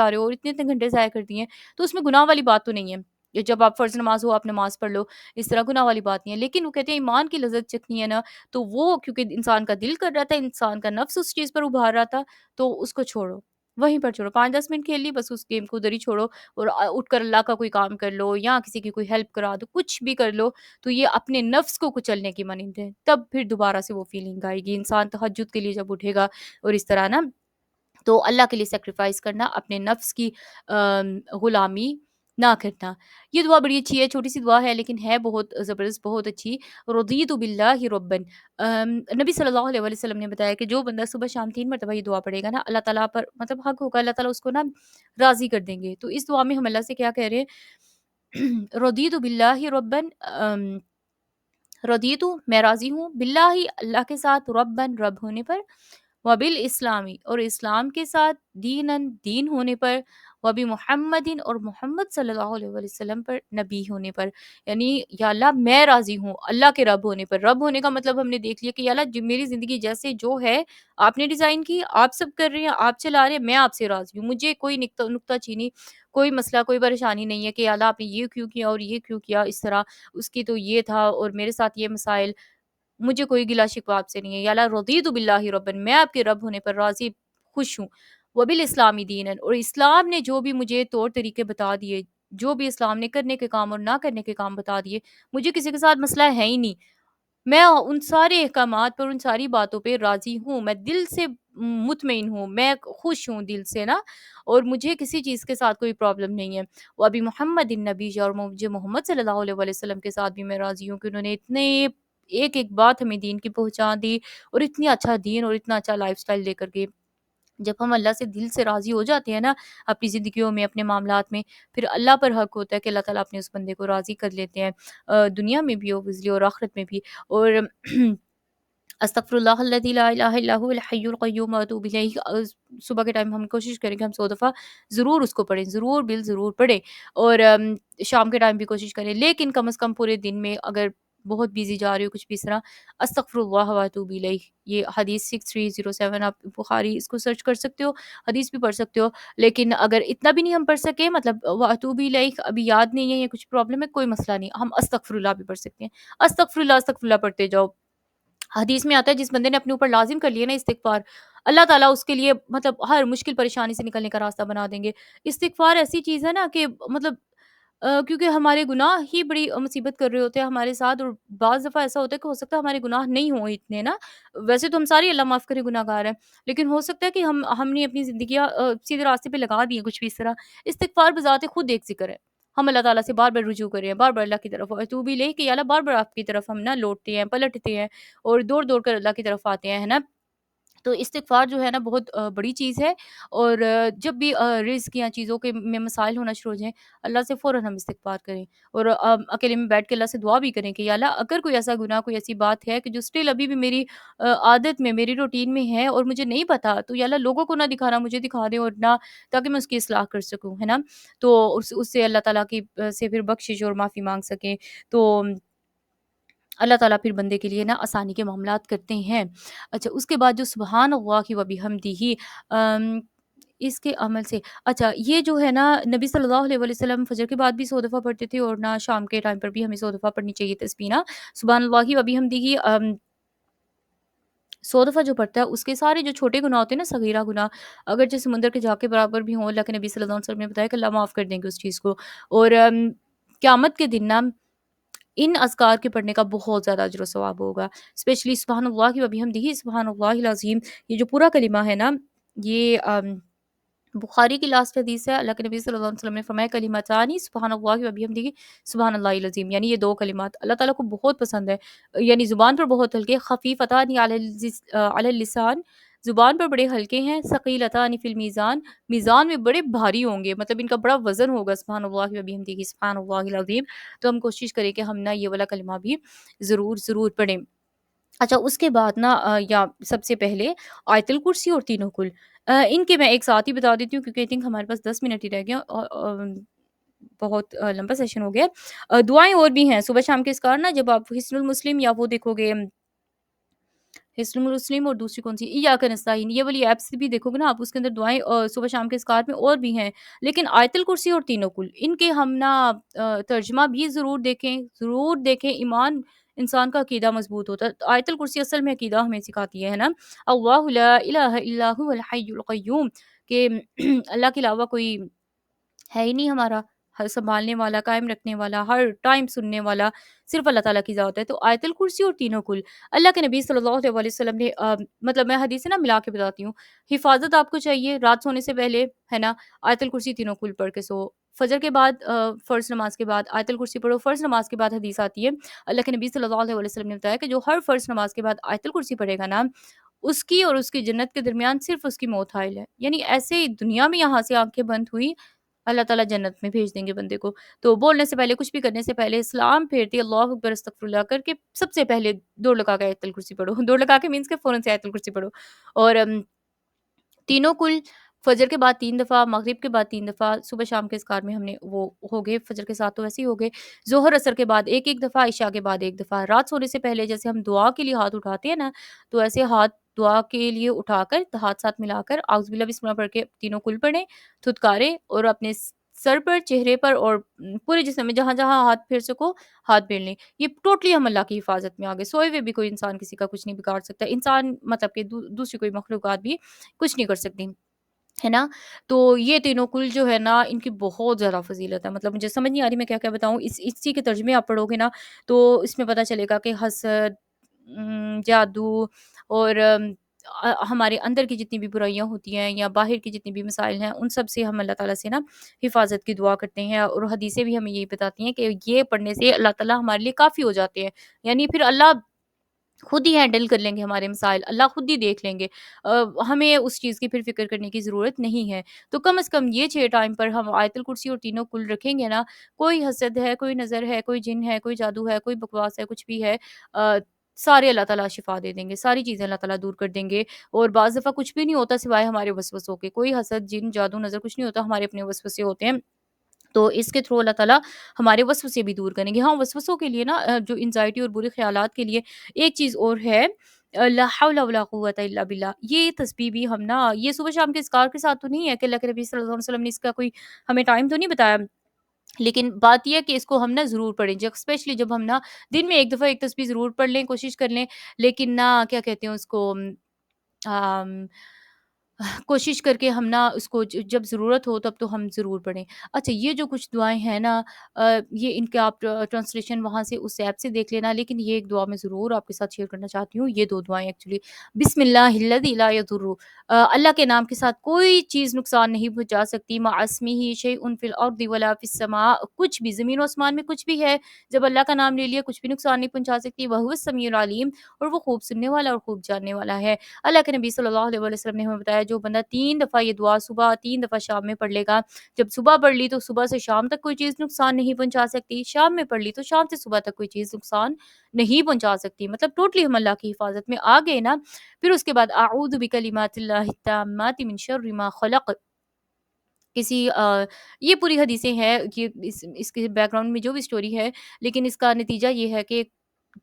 رہے ہو اور اتنے اتنے گھنٹے ضائع کر دیے ہیں، تو اس میں گناہ والی بات تو نہیں ہے، یہ جب آپ فرض نماز ہو آپ نماز پڑھ لو، اس طرح گناہ والی بات نہیں ہے، لیکن وہ کہتے ہیں ایمان کی لذت چکھنی ہے نا، تو وہ کیونکہ انسان کا دل کر رہا تھا، انسان کا نفس اس چیز پر ابھار رہا تھا، تو اس کو چھوڑو، وہیں پر چھوڑو، 5-10 منٹ کھیل لی بس، اس گیم کو ادھر ہی چھوڑو اور اٹھ کر اللہ کا کوئی کام کر لو یا کسی کی کوئی ہیلپ کرا دو، کچھ بھی کر لو، تو یہ اپنے نفس کو کچلنے کی مانند ہے، تب پھر دوبارہ سے وہ فیلنگ آئے گی، انسان تہجد کے لیے جب اٹھے گا اور اس طرح نا، تو اللہ کے لیے سیکریفائس کرنا، اپنے نفس کی غلامی نہ کرنا۔ یہ دعا بڑی اچھی ہے، چھوٹی سی دعا ہے لیکن ہے بہت زبردست، بہت اچھی۔ رضیت باللہ ربن، نبی صلی اللہ علیہ وسلم نے بتایا کہ جو بندہ صبح شام 3 مرتبہ یہ دعا پڑھے گا نا، اللہ تعالیٰ پر مطلب حق ہوگا، اللہ تعالیٰ اس کو نا راضی کر دیں گے۔ تو اس دعا میں ہم اللہ سے کیا کہہ رہے ہیں؟ رضیت باللہ ربن، ردیتو میں راضی ہوں، باللہ اللہ کے ساتھ، ربن رب ہونے پر، وبال اسلامی اور اسلام کے ساتھ، دینن دین ہونے پر، وبی محمدین اور محمد صلی اللہ علیہ وسلم پر نبی ہونے پر، یعنی یا اللہ میں راضی ہوں اللہ کے رب ہونے پر۔ رب ہونے کا مطلب ہم نے دیکھ لیا کہ یا اللہ میری زندگی جیسے جو ہے آپ نے ڈیزائن کی، آپ سب کر رہے ہیں، آپ چلا رہے ہیں، میں آپ سے راضی ہوں، مجھے کوئی نکتہ چینی، کوئی مسئلہ، کوئی پریشانی نہیں ہے کہ یا اللہ آپ نے یہ کیوں کیا اور یہ کیوں کیا، اس طرح اس کی تو یہ تھا اور میرے ساتھ یہ مسائل، مجھے کوئی گلا شکوہ آپ سے نہیں ہے، یا اللہ رضیت باللہ ربن، میں آپ کے رب ہونے پر راضی خوش ہوں، وبال اسلامی دینن اور اسلام نے جو بھی مجھے طور طریقے بتا دیے، جو بھی اسلام نے کرنے کے کام اور نہ کرنے کے کام بتا دیے، مجھے کسی کے ساتھ مسئلہ ہے ہی نہیں، میں ان سارے احکامات پر، ان ساری باتوں پہ راضی ہوں، میں دل سے مطمئن ہوں، میں خوش ہوں دل سے نا، اور مجھے کسی چیز کے ساتھ کوئی پرابلم نہیں ہے۔ وہ ابھی محمد النبی اور مجھے محمد صلی اللہ علیہ وسلم کے ساتھ بھی میں راضی ہوں کہ انہوں نے اتنے ایک ایک بات ہمیں دین کی پہنچا دی، اور اتنی اچھا دین اور اتنا اچھا لائف سٹائل دے کر کے، جب ہم اللہ سے دل سے راضی ہو جاتے ہیں نا اپنی زندگیوں میں، اپنے معاملات میں، پھر اللہ پر حق ہوتا ہے کہ اللہ تعالیٰ اپنے اس بندے کو راضی کر لیتے ہیں، دنیا میں بھی اوبویسلی اور آخرت میں بھی۔ اور استغفر اللہ الذی لا الہ الا هو الحی القیوم واتوب الیہ، صبح کے ٹائم ہم کوشش کریں کہ ہم 100 دفعہ ضرور اس کو پڑھیں، ضرور ضرور پڑھیں، اور شام کے ٹائم بھی کوشش کریں، لیکن کم از کم پورے دن میں اگر بہت بیزی جا رہی ہو کچھ بھی اس طرح، استغفر اللہ واتوب الیہ، یہ حدیث 6307، آپ بخاری اس کو سرچ کر سکتے ہو، حدیث بھی پڑھ سکتے ہو۔ لیکن اگر اتنا بھی نہیں ہم پڑھ سکے، مطلب واتوب الیہ ابھی یاد نہیں ہے یا کچھ پرابلم ہے، کوئی مسئلہ نہیں، ہم استغفر اللہ بھی پڑھ سکتے ہیں، استغفر اللہ پڑھتے جاؤ۔ حدیث میں آتا ہے جس بندے نے اپنے اوپر لازم کر لیا نا استغفار، اللہ تعالیٰ اس کے لیے مطلب ہر مشکل پریشانی سے نکلنے کا راستہ بنا دیں گے۔ استغفار ایسی چیز ہے نا کہ مطلب کیونکہ ہمارے گناہ ہی بڑی مصیبت کر رہے ہوتے ہیں ہمارے ساتھ، اور بعض دفعہ ایسا ہوتا ہے کہ ہو سکتا ہے ہمارے گناہ نہیں ہوں اتنے نا، ویسے تو ہم ساری اللہ معاف کرے گناہ گار ہیں، لیکن ہو سکتا ہے کہ ہم نے اپنی زندگیاں سیدھے راستے پہ لگا دی ہیں کچھ بھی اس طرح۔ استغفار بذات خود ایک ذکر ہے، ہم اللہ تعالیٰ سے بار بار رجوع کر رہے ہیں، بار بار اللہ کی طرف اتوب الیہ کہ یا اللہ، بار بار آپ کی طرف ہم نا لوٹتے ہیں، پلٹتے ہیں، اور دوڑ دوڑ کر اللہ کی طرف آتے ہیں، ہے نا؟ تو استغفار جو ہے نا بہت بڑی چیز ہے، اور جب بھی رزق یا چیزوں کے میں مسائل ہونا شروع ہو جائیں، اللہ سے فوراً ہم استغفار کریں، اور اکیلے میں بیٹھ کے اللہ سے دعا بھی کریں کہ یا اللہ، اگر کوئی ایسا گناہ، کوئی ایسی بات ہے کہ جو اسٹل ابھی بھی میری عادت میں، میری روٹین میں ہے اور مجھے نہیں پتا، تو یا اللہ لوگوں کو نہ دکھانا، مجھے دکھا دیں، اور نہ، تاکہ میں اس کی اصلاح کر سکوں، ہے نا؟ تو اس سے اللہ تعالیٰ کی سے پھر بخشش اور معافی مانگ سکیں، تو اللہ تعالیٰ پھر بندے کے لیے نا آسانی کے معاملات کرتے ہیں۔ اچھا، اس کے بعد جو سبحان اللہ و بحمدہ، ام اس کے عمل سے، اچھا یہ جو ہے نا نبی صلی اللہ علیہ وسلم فجر کے بعد بھی 100 دفعہ پڑھتے تھے، اور نہ شام کے ٹائم پر بھی ہمیں 100 دفعہ پڑھنی چاہیے تسبیح نا، سبحان اللہ و بحمدہ 100 دفعہ جو پڑھتا ہے، اس کے سارے جو چھوٹے گناہ ہوتے ہیں نا، صغیرہ گناہ، اگر جو سمندر کے جا کے برابر بھی ہوں، اللہ کے نبی صلی اللہ علیہ وسلم نے بتایا کہ اللہ معاف کر دیں گے اس چیز کو۔ اور قیامت کے دن نا ان اذکار کے پڑھنے کا بہت زیادہ اجر و ثواب ہوگا، اسپیشلی سبحان اللہ و بحمدہ، سبحان اللہ العظیم، یہ جو پورا کلمہ ہے نا، یہ بخاری کی لاسٹ حدیث ہے، اللہ کے نبی صلی اللہ علیہ وسلم نے فرمایا کلمتانی سبحان اللہ و بحمدہ سبحان اللہ العظیم، یعنی یہ دو کلمات اللہ تعالیٰ کو بہت پسند ہے، یعنی زبان پر بہت ہلکے، خفیفتان علی اللسان، زبان پر بڑے ہلکے ہیں، ثقیلتان فی المیزان، میزان میں بڑے بھاری ہوں گے، مطلب ان کا بڑا وزن ہوگا، سبحان اللہ و بحمدہ سبحان اللہ العظیم۔ تو ہم کوشش کریں کہ ہم نا یہ والا کلمہ بھی ضرور پڑھیں۔ اچھا، اس کے بعد نا یا سب سے پہلے آیت الکرسی اور تینوں کل، ان کے میں ایک ساتھ ہی بتا دیتی ہوں کیونکہ آئی تھنک ہمارے پاس 10 منٹ ہی رہ گیا، اور بہت لمبا سیشن ہو گیا۔ دعائیں اور بھی ہیں صبح شام کے اذکار نا، جب آپ حصن المسلم یا وہ دیکھو گے، حصن المسلم اور دوسری کون سی، ایاک نستعین، یہ والی ایپس بھی دیکھو گے نا آپ، اس کے اندر دعائیں صبح شام کے اذکار میں اور بھی ہیں، لیکن آیت الکرسی اور تینوں کل ان کے ہم نا ترجمہ بھی ضرور دیکھیں، ایمان انسان کا عقیدہ مضبوط ہوتا ہے، تو آیت الکرسی اصل میں عقیدہ ہمیں سکھاتی ہے نا، اللہ لا الہ الا هو الحی القیوم، کہ اللہ کے علاوہ کوئی ہے ہی نہیں ہمارا، ہر سنبھالنے والا، قائم رکھنے والا، ہر ٹائم سننے والا، صرف اللہ تعالیٰ کی ذات ہے۔ تو آیت الکرسی اور تینوں کل، اللہ کے نبی صلی اللہ علیہ وسلم نے مطلب میں حدیث سے نا ملا کے بتاتی ہوں، حفاظت آپ کو چاہیے رات سونے سے پہلے، ہے نا، آیت الکرسی تینوں کل پڑھ کے سو، فجر کے بعد فرض نماز کے بعد آیت الکرسی پڑھو، فرض نماز کے بعد حدیث آتی ہے، اللہ کے نبی صلی اللہ علیہ وسلم نے بتایا کہ جو ہر فرض نماز کے بعد آیت الکرسی پڑھے گا نا، اس کی اور اس کی جنت کے درمیان صرف اس کی موت حائل ہے، یعنی ایسے ہی دنیا میں یہاں سے آنکھیں بند ہوئی، اللہ تعالیٰ جنت میں بھیج دیں گے بندے کو۔ تو بولنے سے پہلے، کچھ بھی کرنے سے پہلے سلام پھیرتے اللہ اکبر استغفر اللہ کر کے سب سے پہلے دوڑ لگا کے آیت الکرسی پڑھو، دوڑ لگا کے مینس کے فوراً سے آیت الکرسی پڑھو، اور تینوں کل فجر کے بعد 3 دفعہ، مغرب کے بعد 3 دفعہ، صبح شام کے اذکار میں ہم نے وہ ہو گئے، فجر کے ساتھ تو ویسے ہی ہو گئے، ظہر عصر کے بعد ایک دفعہ، عشاء کے بعد 1 دفعہ، رات سونے سے پہلے جیسے ہم دعا کے لیے ہاتھ اٹھاتے ہیں نا، تو ایسے ہاتھ دعا کے لیے اٹھا کر ہاتھ ساتھ ملا کر اعوذ باللہ بسم اللہ پڑھ کے تینوں کل پڑھیں، تھتکارے، اور اپنے سر پر، چہرے پر، اور پورے جسم میں جہاں جہاں ہاتھ پھیر سکو ہاتھ پھیر لیں، یہ ٹوٹلی ہم اللہ کی حفاظت میں آ گئے، سوئے ہوئے بھی کوئی انسان کسی کا کچھ نہیں بگاڑ سکتا، انسان مطلب کہ دوسری کوئی مخلوقات بھی کچھ نہیں کر سکتی، ہے نا؟ تو یہ تینوں کل جو ہے نا، ان کی بہت زیادہ فضیلت ہے، مطلب مجھے سمجھ نہیں آ رہی میں کیا کیا بتاؤں، اسی کے ترجمے آپ پڑھو گے نا، تو اس میں پتہ چلے گا کہ حسد، جادو اور ہمارے اندر کی جتنی بھی برائیاں ہوتی ہیں یا باہر کی جتنی بھی مسائل ہیں، ان سب سے ہم اللہ تعالیٰ سے نا حفاظت کی دعا کرتے ہیں، اور حدیثیں بھی ہمیں یہی بتاتی ہیں کہ یہ پڑھنے سے اللہ تعالیٰ ہمارے لیے کافی ہو جاتے ہیں، یعنی پھر اللہ خود ہی ہینڈل کر لیں گے ہمارے مسائل، اللہ خود ہی دیکھ لیں گے، ہمیں اس چیز کی پھر فکر کرنے کی ضرورت نہیں ہے۔ تو کم از کم یہ 6 ٹائم پر ہم آیت الکرسی اور تینوں کل رکھیں گے نا، کوئی حسد ہے، کوئی نظر ہے، کوئی جن ہے، کوئی جادو ہے، کوئی بکواس ہے، کچھ بھی ہے، سارے اللہ تعالیٰ شفا دے دیں گے، ساری چیزیں اللہ تعالیٰ دور کر دیں گے، اور بعض دفعہ کچھ بھی نہیں ہوتا سوائے ہمارے وسوسوں کے، کوئی حسد، جن، جادو، نظر کچھ نہیں ہوتا، ہمارے اپنے وسوسے ہوتے ہیں۔ تو اس کے تھرو اللہ تعالیٰ ہمارے وسوسے بھی دور کریں گے۔ ہاں، وسوسوں کے لیے نا جو انزائٹی اور برے خیالات کے لیے ایک چیز اور ہے، لا حول ولا قوت الا باللہ، یہ تسبیح بھی ہم نا یہ صبح شام کے اذکار کے ساتھ تو نہیں ہے کہ اللہ کے نبی صلی اللہ علیہ وسلم نے اس کا کوئی ہمیں ٹائم تو نہیں بتایا، لیکن بات یہ ہے کہ اس کو ہم نا ضرور پڑھیں، جب اسپیشلی جب ہم نا دن میں ایک دفعہ ایک تسبیح ضرور پڑھ لیں، کوشش کر لیں، لیکن نا کیا کہتے ہیں اس کو، آم، کوشش کر کے ہم نا اس کو جب ضرورت ہو تب تو ہم ضرور پڑھیں۔ اچھا، یہ جو کچھ دعائیں ہیں نا، یہ ان کے آپ ٹرانسلیشن وہاں سے اس ایپ سے دیکھ لینا، لیکن یہ ایک دعا میں ضرور آپ کے ساتھ شیئر کرنا چاہتی ہوں، یہ 2 دعائیں ایکچولی۔ بسم اللہ الذی لا یضر، اللہ کے نام کے ساتھ کوئی چیز نقصان نہیں پہنچا سکتی، مع اسمہ شیء فی الارض ولا فی السماء، کچھ بھی زمین و آسمان میں کچھ بھی ہے، جب اللہ کا نام لے لیا کچھ بھی نقصان نہیں پہنچا سکتی، وہو السمیع العلیم، اور وہ خوب سننے والا اور خوب جاننے والا ہے۔ اللہ کے نبی صلی اللہ علیہ وسلم نے ہمیں بتایا جو بندہ 3 دفعہ یہ دعا صبح 3 دفعہ شام میں پڑھ لے گا، جب صبح پڑھ لی تو صبح سے شام تک کوئی چیز نقصان نہیں پہنچا سکتی، شام میں پڑھ لی تو شام سے صبح تک کوئی چیز نقصان نہیں پہنچا سکتی، مطلب ٹوٹلی ہم اللہ کی حفاظت میں آ گئے نا۔ پھر اس کے بعد اعوذ بکلمات اللہ التامات من شر ما خلق، کسی یہ پوری حدیثیں ہیں، یہ اس کے بیک گراؤنڈ میں جو بھی اسٹوری ہے، لیکن اس کا نتیجہ یہ ہے کہ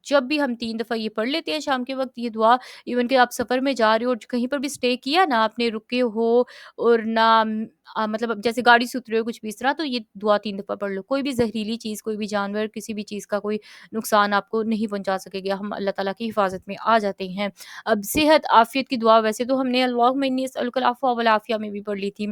جب بھی ہم 3 دفعہ یہ پڑھ لیتے ہیں شام کے وقت یہ دعا، ایون کہ آپ سفر میں جا رہے ہو اور کہیں پر بھی اسٹے کیا نا آپ نے، رکے ہو اور نہ مطلب اب جیسے گاڑی سے اترے ہو کچھ بھی اس طرح، تو یہ دعا 3 دفعہ پڑھ لو، کوئی بھی زہریلی چیز، کوئی بھی جانور، کسی بھی چیز کا کوئی نقصان آپ کو نہیں پہنچا سکے گا، ہم اللہ تعالیٰ کی حفاظت میں آ جاتے ہیں۔ اب صحت عافیت کی دعا ویسے تو ہم نے اللہم انی اسألک العفو والعافیہ میں بھی پڑھ لی تھی،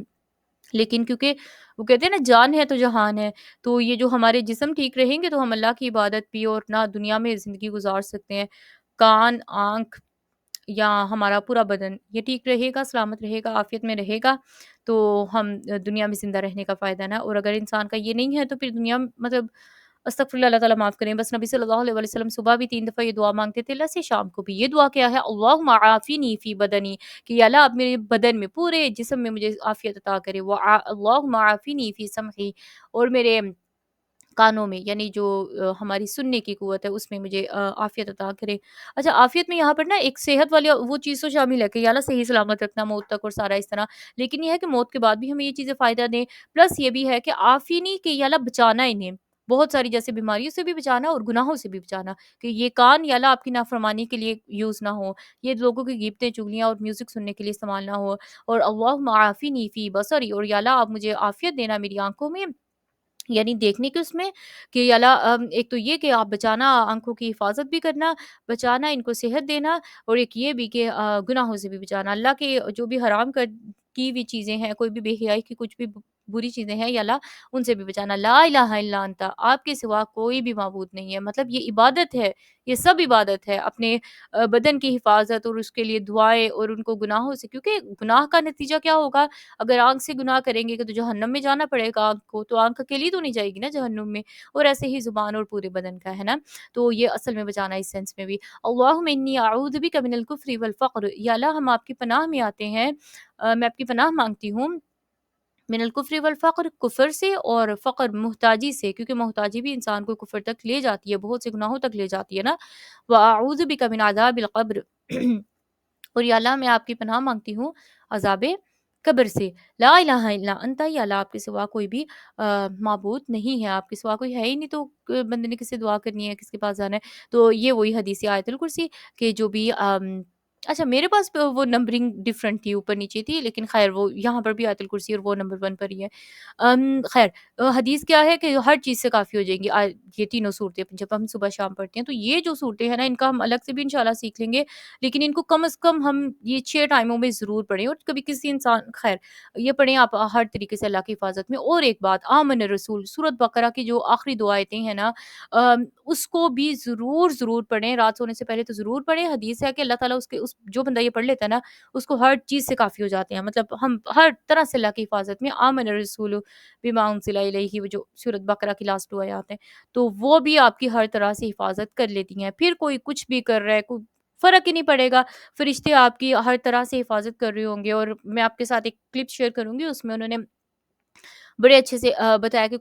لیکن کیونکہ وہ کہتے ہیں نا جان ہے تو جہان ہے، تو یہ جو ہمارے جسم ٹھیک رہیں گے تو ہم اللہ کی عبادت بھی اور نہ دنیا میں زندگی گزار سکتے ہیں، کان، آنکھ یا ہمارا پورا بدن یہ ٹھیک رہے گا، سلامت رہے گا، عافیت میں رہے گا، تو ہم دنیا میں زندہ رہنے کا فائدہ نا، اور اگر انسان کا یہ نہیں ہے تو پھر دنیا مطلب استغفر اللہ، اللہ تعالیٰ معاف کریں، بس نبی صلی اللہ علیہ وسلم صبح بھی 3 دفعہ یہ دعا مانگتے تھے اللہ سے، شام کو بھی یہ دعا کیا ہے، اللہم عافینی فی بدنی، کہ یا اللہ آپ میرے بدن میں پورے جسم میں مجھے عافیت عطا کرے، اللہم عافینی فی سمعی، اور میرے کانوں میں یعنی جو ہماری سننے کی قوت ہے اس میں مجھے عافیت عطا کرے۔ اچھا، عافیت میں یہاں پر نا ایک صحت والی وہ چیز تو شامل ہے کہ یا اللہ صحیح سلامت رکھنا موت تک اور سارا اس طرح، لیکن یہ ہے کہ موت کے بعد بھی ہمیں یہ چیزیں فائدہ دیں، پلس یہ بھی ہے کہ عافینی کہ یا اللہ بچانا انہیں بہت ساری جیسے بیماریوں سے بھی بچانا اور گناہوں سے بھی بچانا، کہ یہ کان یا اللہ آپ کی نافرمانی کے لیے یوز نہ ہو، یہ لوگوں کی غیبتیں چگلیاں اور میوزک سننے کے لیے استعمال نہ ہو، اور اللہم عافینی فی بصری، اور یا اللہ آپ مجھے عافیت دینا میری آنکھوں میں، یعنی دیکھنے کے اس میں، کہ یا اللہ ایک تو یہ کہ آپ بچانا، آنکھوں کی حفاظت بھی کرنا، بچانا، ان کو صحت دینا، اور ایک یہ بھی کہ گناہوں سے بھی بچانا، اللہ کے جو بھی حرام کر کی ہوئی چیزیں ہیں، کوئی بھی بے حیائی کی کچھ بھی بری چیزیں ہیں یا اللہ ان سے بھی بچانا، لا الہ الا انت، آپ کے سوا کوئی بھی معبود نہیں ہے، مطلب یہ عبادت ہے، یہ سب عبادت ہے، اپنے بدن کی حفاظت اور اس کے لیے دعائیں، اور ان کو گناہوں سے، کیونکہ گناہ کا نتیجہ کیا ہوگا، اگر آنکھ سے گناہ کریں گے تو جہنم میں جانا پڑے گا آنکھ کو، تو آنکھ اکیلی تو نہیں جائے گی نا جہنم میں، اور ایسے ہی زبان اور پورے بدن کا ہے نا، تو یہ اصل میں بچانا اس سینس میں بھی۔ اللہم انی اعوذ بک من الکفر والفقر، یا اللہ ہم آپ کی پناہ میں آتے ہیں، میں آپ کی پناہ مانگتی ہوں، من الکفر والفقر، کفر سے اور فقر محتاجی سے، کیونکہ محتاجی بھی انسان کو کفر تک لے جاتی ہے، بہت سے گناہوں تک لے جاتی ہے نا، واعوذ بک من عذاب القبر، اور یا اللہ میں آپ کی پناہ مانگتی ہوں عذاب قبر سے، لا الہ الا انت، یا اللہ آپ کے سوا کوئی بھی معبود نہیں ہے، آپ کے سوا کوئی ہے ہی نہیں، تو بندے نے کس سے دعا کرنی ہے، کس کے پاس جانا ہے، تو یہ وہی حدیث آیت الکرسی کہ جو بھی اچھا میرے پاس وہ نمبرنگ ڈفرنٹ تھی، اوپر نیچے تھی، لیکن خیر وہ یہاں پر بھی آیت الکرسی اور وہ نمبر 1 پر ہی ہے۔ خیر حدیث کیا ہے کہ ہر چیز سے کافی ہو جائیں گی، یہ تینوں صورتیں جب ہم صبح شام پڑھتے ہیں، تو یہ جو صورتیں ہیں نا، ان کا ہم الگ سے بھی انشاءاللہ سیکھ لیں گے، لیکن ان کو کم از کم ہم یہ 6 ٹائموں میں ضرور پڑھیں، اور کبھی کسی انسان خیر یہ پڑھیں آپ ہر طریقے سے اللہ کی حفاظت میں۔ اور ایک بات، آمن الرسول سورۃ بقرہ کی جو آخری 2 آیتیں ہیں نا، اس کو بھی ضرور پڑھیں، رات سونے سے پہلے تو ضرور پڑھیں۔ حدیث ہے کہ اللہ تعالیٰ جو بندہ یہ پڑھ لیتا ہے نا، اس کو ہر چیز سے کافی ہو جاتے ہیں، مطلب ہم ہر طرح سے اللہ کی حفاظت میں۔ آمن الرسول بما انزل الیہ، وہ جو سورۃ بقرہ کی لاسٹ 2 آیات ہیں، تو وہ بھی آپ کی ہر طرح سے حفاظت کر لیتی ہیں۔ پھر کوئی کچھ بھی کر رہا ہے، کوئی فرق ہی نہیں پڑے گا، فرشتے آپ کی ہر طرح سے حفاظت کر رہے ہوں گے۔ اور میں آپ کے ساتھ ایک کلپ شیئر کروں گی، اس میں انہوں نے بڑے اچھے سے بتایا کہ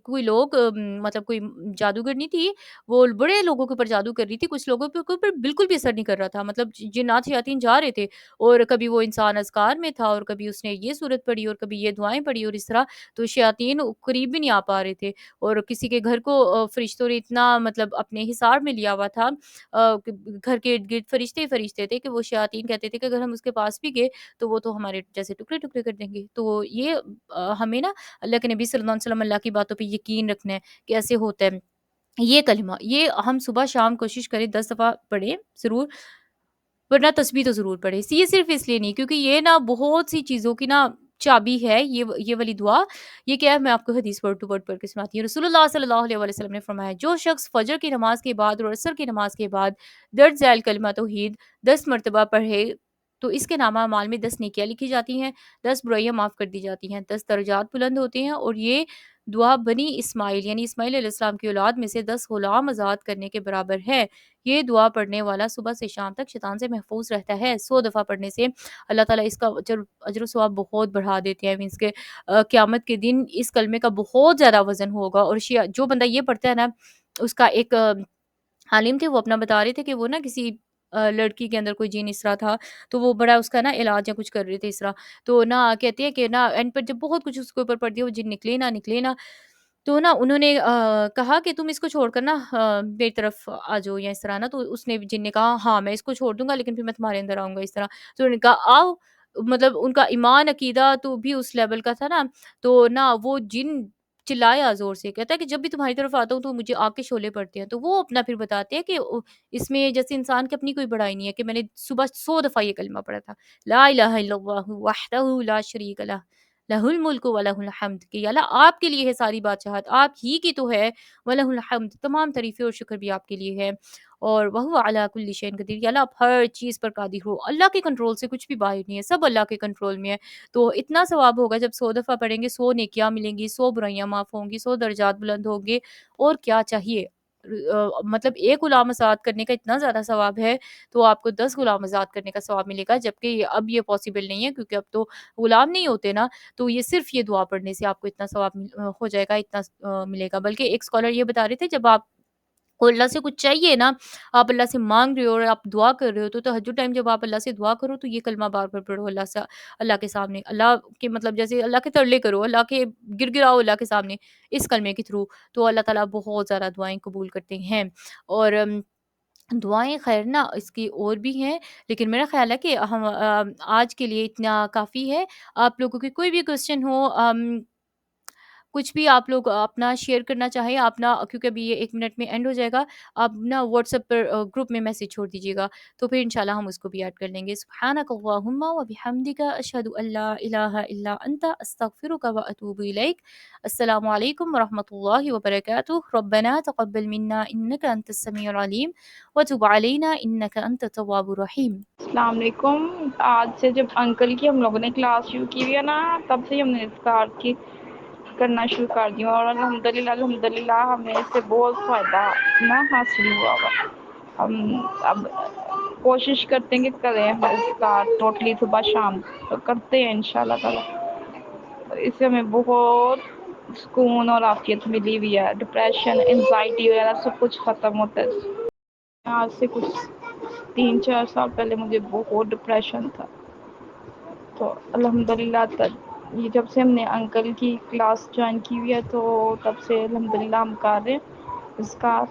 کوئی لوگ مطلب کوئی جادوگرنی تھی، وہ بڑے لوگوں کے اوپر جادو کر رہی تھی، کچھ لوگوں کے اوپر بالکل بھی اثر نہیں کر رہا تھا، مطلب جنات شیاطین جا رہے تھے، اور کبھی وہ انسان اذکار میں تھا، اور کبھی اس نے یہ صورت پڑھی، اور کبھی یہ دعائیں پڑھی، اور اس طرح تو شیاطین قریب بھی نہیں آ پا رہے تھے، اور کسی کے گھر کو فرشتوں نے اتنا مطلب اپنے حصار میں لیا ہوا تھا، کہ گھر کے ارد گرد فرشتے ہی فرشتے تھے، کہ وہ شیاطین کہتے تھے کہ اگر ہم اس کے پاس بھی گئے تو وہ تو ہمارے جیسے ٹکڑے ٹکڑے کر دیں گے۔ تو یہ ہمیں نا اللہ کے نبی صلی اللہ علیہ وسلم اللہ کی باتوں پہ یقین رکھنا ہے کہ ایسے ہوتا ہے۔ یہ کلمہ یہ ہم صبح شام کوشش کریں 10 دفعہ پڑھیں ضرور، ورنہ تسبیح تو ضرور پڑھیں۔ یہ صرف اس لیے نہیں، کیونکہ یہ نا بہت سی چیزوں کی نا چابی ہے، یہ والی دعا۔ یہ کیا ہے، میں آپ کو حدیث ورڈ ٹو ورڈ پڑھ کے سناتی ہوں۔ رسول اللہ صلی اللہ علیہ وسلم نے فرمایا، جو شخص فجر کی نماز کے بعد اور عصر کی نماز کے بعد درج ذیل کلمہ توحید 10 مرتبہ پڑھے، تو اس کے نامہ اعمال میں 10 نیکیاں لکھی جاتی ہیں، 10 برائیاں معاف کر دی جاتی ہیں، 10 درجات بلند ہوتے ہیں، اور یہ دعا بنی اسماعیل یعنی اسماعیل علیہ السلام کی اولاد میں سے 10 غلام آزاد کرنے کے برابر ہے۔ یہ دعا پڑھنے والا صبح سے شام تک شیطان سے محفوظ رہتا ہے۔ 100 دفعہ پڑھنے سے اللہ تعالیٰ اس کا اجر و ثواب بہت بڑھا دیتے ہیں، مینس کہ قیامت کے دن اس کلمے کا بہت زیادہ وزن ہوگا۔ اور جو بندہ یہ پڑھتا ہے نا، اس کا ایک عالم تھے، وہ اپنا بتا رہے تھے کہ وہ نا کسی لڑکی کے اندر کوئی جن اس طرح تھا، تو وہ بڑا اس کا نا علاج یا کچھ کر رہے تھے اس طرح، تو نا کہتے ہیں کہ نا اینڈ پر جب بہت کچھ اس کے اوپر پڑھ دیا، وہ جن نکلے نا، تو نا انہوں نے کہا کہ تم اس کو چھوڑ کر نا میری طرف آ جاؤ یا اس طرح نا، تو اس نے جن نے کہا ہاں میں اس کو چھوڑ دوں گا، لیکن پھر میں تمہارے اندر آؤں گا اس طرح، تو انہوں نے کہا آؤ، مطلب ان کا ایمان عقیدہ تو بھی اس لیول کا تھا نا، تو نا وہ جن چلایا زور سے، کہتا ہے کہ جب بھی تمہاری طرف آتا ہوں تو مجھے آگ کے شعلے پڑتے ہیں، تو وہ اپنا پھر بتاتے ہیں کہ اس میں جیسے انسان کی اپنی کوئی بڑائی نہیں ہے کہ میں نے صبح 100 دفعہ یہ کلمہ پڑھا تھا، لا الہ الا اللہ وحدہ لا شریک لہ، لہ الملک و لہ الحمد، کہ یا اللہ آپ کے لیے ہے ساری بادشاہت، آپ ہی کی تو ہے، وَلَہ الحمد، تمام تعریفیں اور شکر بھی آپ کے لیے ہے، اور وَهُوَ عَلَىٰ كُلِّ شَيْءٍ قدیر، یا اللہ آپ ہر چیز پر قادر ہو، اللہ کے کنٹرول سے کچھ بھی باہر نہیں ہے، سب اللہ کے کنٹرول میں ہے، تو اتنا ثواب ہوگا جب 100 دفعہ پڑھیں گے، 100 نیکیاں ملیں گی، 100 برائیاں معاف ہوں گی، 100 درجات بلند ہوں گے، اور کیا چاہیے؟ مطلب ایک غلام آزاد کرنے کا اتنا زیادہ ثواب ہے، تو آپ کو 10 غلام آزاد کرنے کا ثواب ملے گا، جبکہ اب یہ پاسبل نہیں ہے، کیونکہ اب تو غلام نہیں ہوتے نا، تو یہ صرف یہ دعا پڑھنے سے آپ کو اتنا ثواب ہو جائے گا، اتنا ملے گا۔ بلکہ ایک اسکالر یہ بتا رہے تھے، جب آپ کو اللہ سے کچھ چاہیے نا، آپ اللہ سے مانگ رہے ہو اور آپ دعا کر رہے ہو، تو تہجد ٹائم جب آپ اللہ سے دعا کرو تو یہ کلمہ بار بار پڑھو، اللہ کے سامنے، اللہ کے مطلب جیسے اللہ کے ترلے کرو، اللہ کے گر گراؤ اللہ کے سامنے اس کلمے کے تھرو، تو اللہ تعالیٰ بہت زیادہ دعائیں قبول کرتے ہیں۔ اور دعائیں خیر نا اس کی اور بھی ہیں، لیکن میرا خیال ہے کہ ہم آج کے لیے اتنا کافی ہے۔ آپ لوگوں کے کوئی بھی کویسچن ہو، کچھ بھی آپ لوگ اپنا شیئر کرنا چاہیں، آپ نا کیونکہ ابھی یہ 1 منٹ میں اینڈ ہو جائے گا، آپ نا واٹس ایپ پر گروپ میں میسج چھوڑ دیجیے گا، تو پھر انشاءاللہ ہم اس کو بھی ایڈ کر لیں گے۔ سبحانک اللہم و بحمدک، اشہد ان لا الہ الا انت، استغفرک و اتوب الیک۔ السلام علیکم ورحمۃ اللہ وبرکاتہ۔ ربنا تقبل منا انک انت السمیع العلیم وتب علینا انک انت التواب الرحیم۔ السلام علیکم۔ آج سے جب انکل کی ہم لوگوں نے کلاس شروع کی ہوئی ہے نا، تب سے ہی ہم نے اذکار کی کرنا شروع کر دیا، اور الحمدللہ ہمیں اس سے بہت فائدہ نا حاصل ہوا ہوا۔ ہم اب کوشش کرتے ہیں کہ کریں اذکار ٹوٹلی صبح شام، تو کرتے ہیں انشاءاللہ تعالی۔ اس سے ہمیں بہت سکون اور عافیت ملی ہوئی ہے، ڈپریشن، انزائٹی وغیرہ سب کچھ ختم ہوتا ہے۔ آج سے کچھ 3-4 سال پہلے مجھے بہت ڈپریشن تھا، تو الحمدللہ یہ جب سے ہم نے انکل کی کلاس جوائن کی ہوئی ہے، تو تب سے الحمدللہ ہم کر رہے ہیں اذکار۔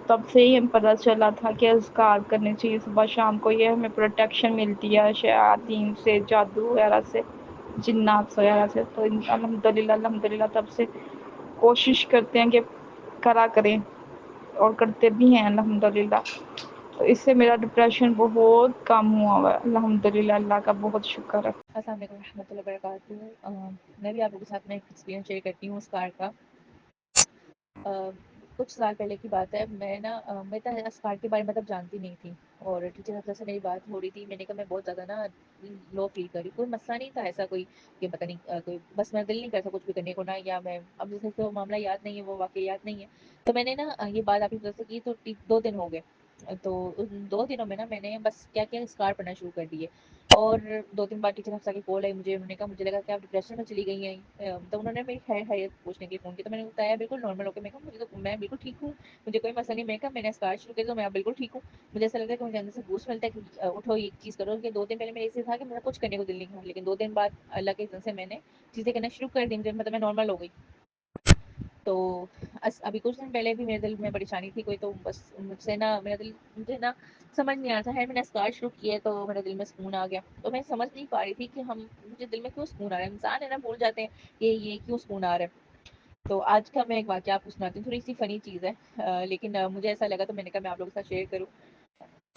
تب سے ہی ہمیں پتہ چلا تھا کہ اذکار کرنے چاہیے صبح شام کو، یہ ہمیں پروٹیکشن ملتی ہے شیاطین سے، جادو وغیرہ سے، جنات وغیرہ سے، تو الحمدللہ تب سے کوشش کرتے ہیں کہ کرا کریں اور کرتے بھی ہیں الحمدللہ. تو اس سے میرا ڈپریشن بہت کم ہوا ہوا ہے الحمدللہ. اللہ کا بہت شکر ہے. السلام علیکم ورحمۃ اللہ وبرکاتہ. میں بھی آپ لوگوں کے ساتھ میں ایک ایکسپیرینس شیئر کرتی ہوں اسکار کا. کچھ سال پہلے کی بات ہے. میں تو اسکار کے بارے میں مطلب جانتی نہیں تھی, اور ٹیچر حضرت سے میری بات ہو رہی تھی. میں نے کہا میں بہت زیادہ نا لو فیل کر رہی. کوئی مسئلہ نہیں تھا ایسا کوئی کہ پتہ نہیں کوئی, بس میرا دل نہیں کرتا کچھ بھی کرنے کو نا, یا میں اب جیسے تو معاملہ یاد نہیں ہے, وہ واقعہ یاد نہیں ہے. تو میں نے نا یہ بات آپ کی طرف سے کی تو 2 دن ہو گئے. تو ان 2 دنوں میں نا میں نے بس کیا اسکار پڑھنا شروع کر دیے. اور 2 دن بعد ٹیچر حفصہ کی کال آئی مجھے. انہوں نے کہا مجھے لگا کہ آپ ڈپریشن میں چلی گئی ہیں. تو انہوں نے میری خیریت پوچھنے کے فون کیا. تو میں نے بتایا بالکل نارمل ہو کے. میں بالکل ٹھیک ہوں, مجھے کوئی مسئلہ نہیں. میں کہا میں نے اسکار شروع کیا تو میں بالکل ٹھیک ہوں. مجھے ایسا لگتا ہے کہ مجھے اندر سے بوسٹ ملتا ہے کہ اٹھو یہ چیز کرو. کہ 2 دن پہلے میرے ایسے تھا کہ میرا کچھ کرنے کو دل نہیں تھا, لیکن 2 دن بعد اللہ کے اذن سے میں نے چیزیں کرنا شروع کر دی. مطلب میں نارمل ہو گئی. تو ابھی کچھ دن پہلے بھی میرے دل میں پریشانی تھی کوئی, تو بس مجھ سے نا میرا دل مجھے نا سمجھ نہیں آ رہا تھا. میں نے اسکار شروع کیا تو میرے دل میں سکون آ گیا. تو میں سمجھ نہیں پا رہی تھی کہ مجھے دل میں کیوں سکون آ رہا ہے. انسان ہے نا, بھول جاتے ہیں کہ یہ کیوں سکون آ رہا ہے. تو آج کا میں ایک واقعہ آپ کو سناتی ہوں. تھوڑی سی فنی چیز ہے, لیکن مجھے ایسا لگا تو میں نے کہا میں آپ لوگوں کے ساتھ شیئر کروں.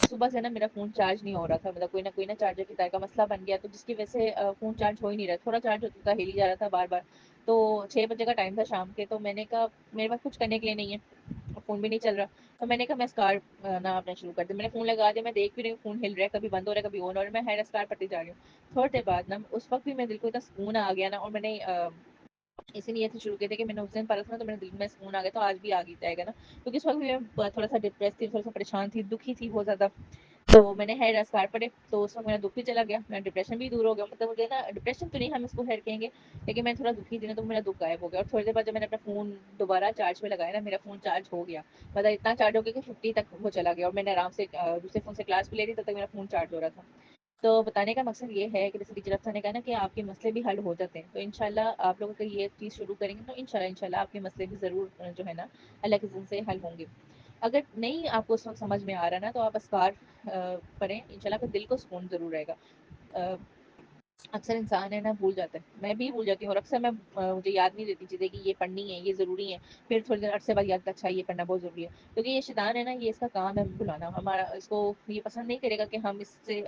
صبح سے نا میرا فون چارج نہیں ہو رہا تھا. مطلب کوئی نہ چارجر کی تار کا مسئلہ بن گیا, تو جس کی وجہ سے فون چارج ہو ہی نہیں رہا. تھوڑا چارج ہوتا تھا, ہل ہی جا رہا تھا بار بار. تو 6 بجے کا ٹائم تھا شام کے. تو میں نے کہا میرے پاس کچھ کرنے کے لیے نہیں ہے, فون بھی نہیں چل رہا. تو میں نے کہا میں اسکار نا اپنا شروع کر دیا. میں نے فون لگا دیا. میں دیکھ بھی رہی ہوں فون ہل رہا ہے, کبھی بند ہو رہا ہے, کبھی آن ہو رہا ہے. میں ہیر اسکار پڑھتی جا رہی ہوں. تھوڑی دیر بعد نا اس وقت بھی میرے دل کو اتنا سکون آ گیا نا, اور میں نے اسی لیے شروع کیا تھا کہ میں نے اس دن پڑھا تھا نا, تو میرے دل میں سکون آ گیا. تو آج بھی آ جائے گا نا, کیونکہ اس وقت میں تھوڑا سا ڈپریس تھی, تھوڑا سا پریشان تھی, دکھی تھی بہت زیادہ. تو میں نے ہیر اسکار پڑھے تو اس وقت میرا دکھ بھی چلا گیا, میرا ڈپریشن بھی دور ہو گیا. مطلب مجھے نا ڈپریشن تو نہیں ہم اس کو ہیر کہیں گے, لیکن میں تھوڑا دکھی تھی نا, تو میرا دکھ غائب ہو گیا. اور تھوڑی دیر بعد جب میں نے اپنا فون دوبارہ چارج پہ لگایا نا, میرا فون چارج ہو گیا. مطلب اتنا چارج ہو گیا کہ 50 تک وہ چلا گیا. اور میں نے آرام سے دوسرے فون سے کلاس بھی لے لی, تب تک میرا فون چارج ہو رہا تھا. تو بتانے کا مقصد یہ ہے کہ جیسے ٹیچر افسر نے کہا نا کہ آپ کے مسئلے بھی حل ہو جاتے ہیں. تو انشاءاللہ آپ لوگوں کو یہ چیز شروع کریں گے تو انشاءاللہ آپ کے مسئلے بھی ضرور جو ہے نا اللہ کے اذن سے حل ہوں گے. اگر نہیں آپ کو اس وقت سمجھ میں آ رہا نا, تو آپ اسکار پڑھیں. انشاءاللہ پھر دل کو سکون ضرور رہے گا. اکثر انسان ہے نا بھول جاتا ہے, میں بھی بھول جاتی ہوں, اور اکثر مجھے یاد نہیں رہتی چیزیں کہ یہ پڑھنی ہے, یہ ضروری ہے. پھر تھوڑی دیر عرصے بعد یاد اچھا یہ پڑھنا بہت ضروری ہے. کیونکہ یہ شیطان ہے نا, یہ اس کا کام ہے بلانا. ہمارا اس کو یہ پسند نہیں کرے گا کہ ہم اس سے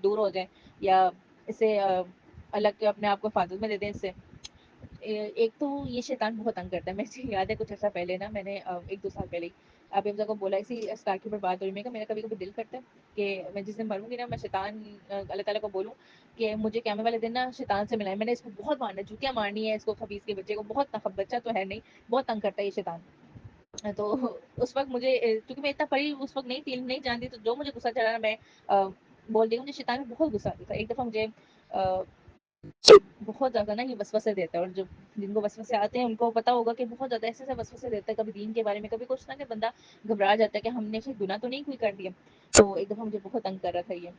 دور ہو جائیں, یا اسے الگ کے اپنے آپ کو حفاظت میں دے دیں اس سے. ایک تو یہ شیطان بہت تنگ کرتا ہے. مجھے یاد ہے کچھ عرصہ پہلے نا, میں نے 1-2 سال پہلے آپ حفظہ کو بولا, اسی اسکار کے اوپر بات ہوئی. میں کہ میرا کبھی کبھی دل کرتا ہے کہ میں جس دن مروں گی نا, میں شیطان اللہ تعالیٰ کو بولوں کہ مجھے قیامت والے دن نا شیطان سے ملائیں. میں نے اس کو بہت مارنا, جوتیاں مارنی ہے اس کو, خبیث کے بچے کو. بہت بچہ تو ہے نہیں, بہت تنگ کرتا ہے یہ شیطان. تو اس وقت مجھے, کیونکہ میں اتنا پڑھی اس وقت نہیں جانتی, تو جو مجھے غصہ چڑھا نا, میں بول دی. مجھے شیطان میں بہت غصہ آتا تھا. ایک دفعہ مجھے بہت زیادہ نا یہ وسوسے دیتا ہے, اور جن کو وسوسے آتے ہیں ان کو پتا ہوگا کہ بہت زیادہ ایسے وسوسے دیتا ہے, کبھی دین کے بارے میں, کبھی کچھ نہ, کہ بندہ گھبرا جاتا ہے کہ ہم نے کوئی گناہ تو نہیں کوئی کر دیا. تو ایک دفعہ مجھے بہت تنگ کر رہا تھا یہ.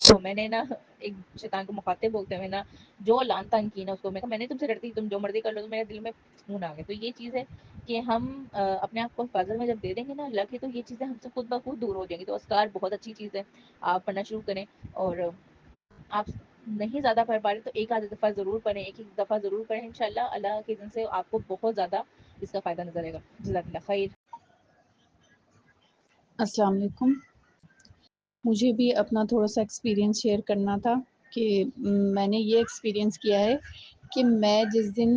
تو میں نے نا ایک شیطان کو مخاطب بولتے ہوئے نا جو لان تان کی نا اس کو, میں نے تم سے ڈرتی, تم جو مرضی کر لو. تو میرے دل میں سکون آ گیا. تو یہ چیز ہے کہ ہم اپنے آپ کو حفاظت میں جب دے دیں گے نا اللہ کی, تو یہ چیزیں ہم سے خود بخود دور ہو جائیں گی. تو اسکار بہت اچھی چیز ہے, آپ پڑھنا شروع کریں. اور آپ نہیں زیادہ پڑھ پا رہے تو ایک آدھ دفعہ ضرور پڑھیں, ایک دفعہ ضرور پڑھیں. انشاءاللہ اللہ کے اذن سے آپ کو بہت زیادہ اس کا فائدہ نظر آئے گا. جزاک اللہ خیر. السلام علیکم. مجھے بھی اپنا تھوڑا سا ایکسپیرینس شیئر کرنا تھا کہ میں نے یہ ایکسپیرینس کیا ہے کہ میں جس دن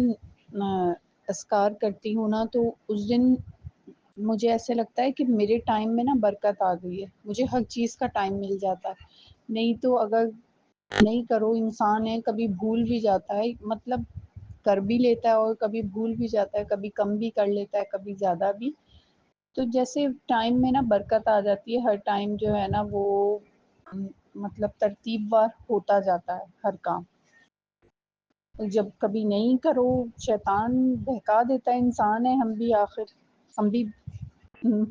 اذکار کرتی ہوں نا, تو اس دن مجھے ایسے لگتا ہے کہ میرے ٹائم میں نا برکت آ گئی ہے. مجھے ہر چیز کا ٹائم مل جاتا ہے. نہیں تو اگر نہیں کرو, انسان ہے کبھی بھول بھی جاتا ہے, مطلب کر بھی لیتا ہے اور کبھی بھول بھی جاتا ہے, کبھی کم بھی کر لیتا ہے, کبھی زیادہ بھی. تو جیسے ٹائم میں نا برکت آ جاتی ہے, ہر ٹائم جو ہے نا وہ مطلب ترتیب وار ہوتا جاتا ہے ہر کام. جب کبھی نہیں کرو, شیطان بہکا دیتا ہے. انسان ہے ہم بھی, آخر ہم بھی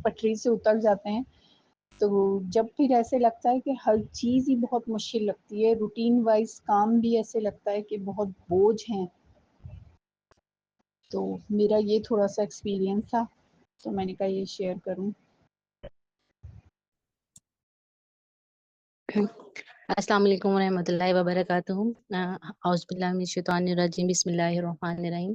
پٹری سے اتر جاتے ہیں. تو جب پھر ایسے لگتا ہے کہ ہر چیز ہی بہت مشکل لگتی ہے, روٹین وائز کام بھی ایسے لگتا ہے کہ بہت بوجھ ہیں. تو میرا یہ تھوڑا سا ایکسپیرینس تھا, تو میں نے کہا یہ شیئر کروں. السلام علیکم ورحمۃ اللہ وبرکاتہ. اعوذ باللہ من الشیطان الرجیم, بسم اللہ الرحمن الرحیم.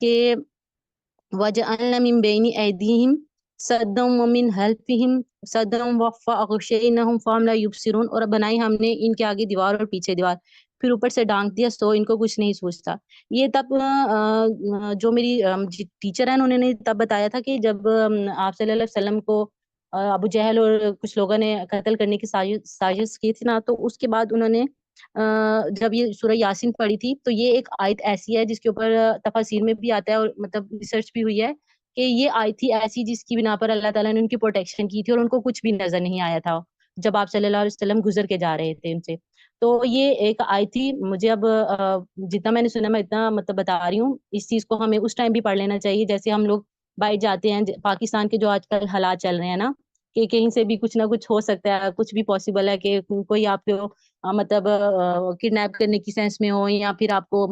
کہ وَجَعَلْنَا مِن بَيْنِ أَيْدِيهِمْ سَدًّا وَمِنْ خَلْفِهِمْ سَدًّا فَأَغْشَيْنَاهُمْ فَهُمْ لَا يُبْصِرُونَ، اور بنائی ہم نے ان کے آگے دیوار اور پیچھے دیوار، پھر اوپر سے ڈھانک دیا سو ان کو کچھ نہیں سوچتا۔ یہ تب جو میری ٹیچر ہیں انہوں نے تب بتایا تھا کہ جب آپ صلی اللہ علیہ وسلم کو ابو جہل اور کچھ لوگوں نے قتل کرنے کی سازش کی تھی نا، تو اس کے بعد انہوں نے جب یہ سورہ یاسین پڑھی تھی تو یہ ایک آیت ایسی ہے جس کے اوپر تفاسیر میں بھی آتا ہے اور مطلب ریسرچ بھی ہوئی ہے کہ یہ آیت تھی ایسی جس کی بنا پر اللہ تعالیٰ نے ان کی پروٹیکشن کی تھی اور ان کو کچھ بھی نظر نہیں آیا تھا جب آپ صلی اللہ علیہ وسلم گزر کے جا رہے تھے ان سے۔ تو یہ ایک آیت تھی، مجھے اب جتنا میں نے سنا میں اتنا مطلب بتا رہی ہوں۔ اس چیز کو ہمیں اس ٹائم بھی پڑھ لینا چاہیے جیسے ہم لوگ باہر جاتے ہیں، پاکستان کے جو آج کل حالات چل رہے ہیں نا کہ کہیں سے بھی کچھ نہ کچھ ہو سکتا ہے، کچھ بھی پاسبل ہے کہ کوئی آپ کو مطلب کڈنیپ کرنے کی سینس میں ہو یا پھر آپ کو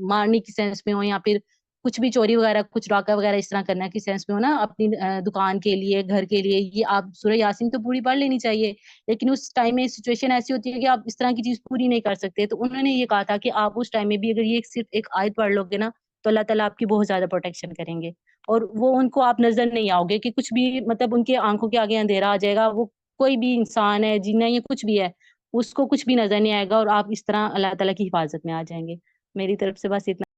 مارنے کی سینس میں ہو یا پھر کچھ بھی چوری وغیرہ کچھ ڈاکہ وغیرہ اس طرح کرنے کی سینس میں ہو نا اپنی دکان کے لیے گھر کے لیے، یہ آپ سورہ یاسین تو پوری پڑھ لینی چاہیے، لیکن اس ٹائم میں سچویشن ایسی ہوتی ہے کہ آپ اس طرح کی چیز پوری نہیں کر سکتے۔ تو انہوں نے یہ کہا تھا کہ آپ اس ٹائم میں بھی اگر یہ صرف ایک آیت پڑھ لو گے نا تو اللہ تعالیٰ آپ کی بہت زیادہ پروٹیکشن کریں گے، اور وہ ان کو آپ نظر نہیں آؤ گے کہ کچھ بھی مطلب ان کے آنکھوں کے آگے اندھیرا آ جائے گا، وہ کوئی بھی انسان ہے جن ہے یا کچھ بھی ہے اس کو کچھ بھی نظر نہیں آئے گا اور آپ اس طرح اللہ تعالیٰ کی حفاظت میں آ جائیں گے۔ میری طرف سے بس اتنا۔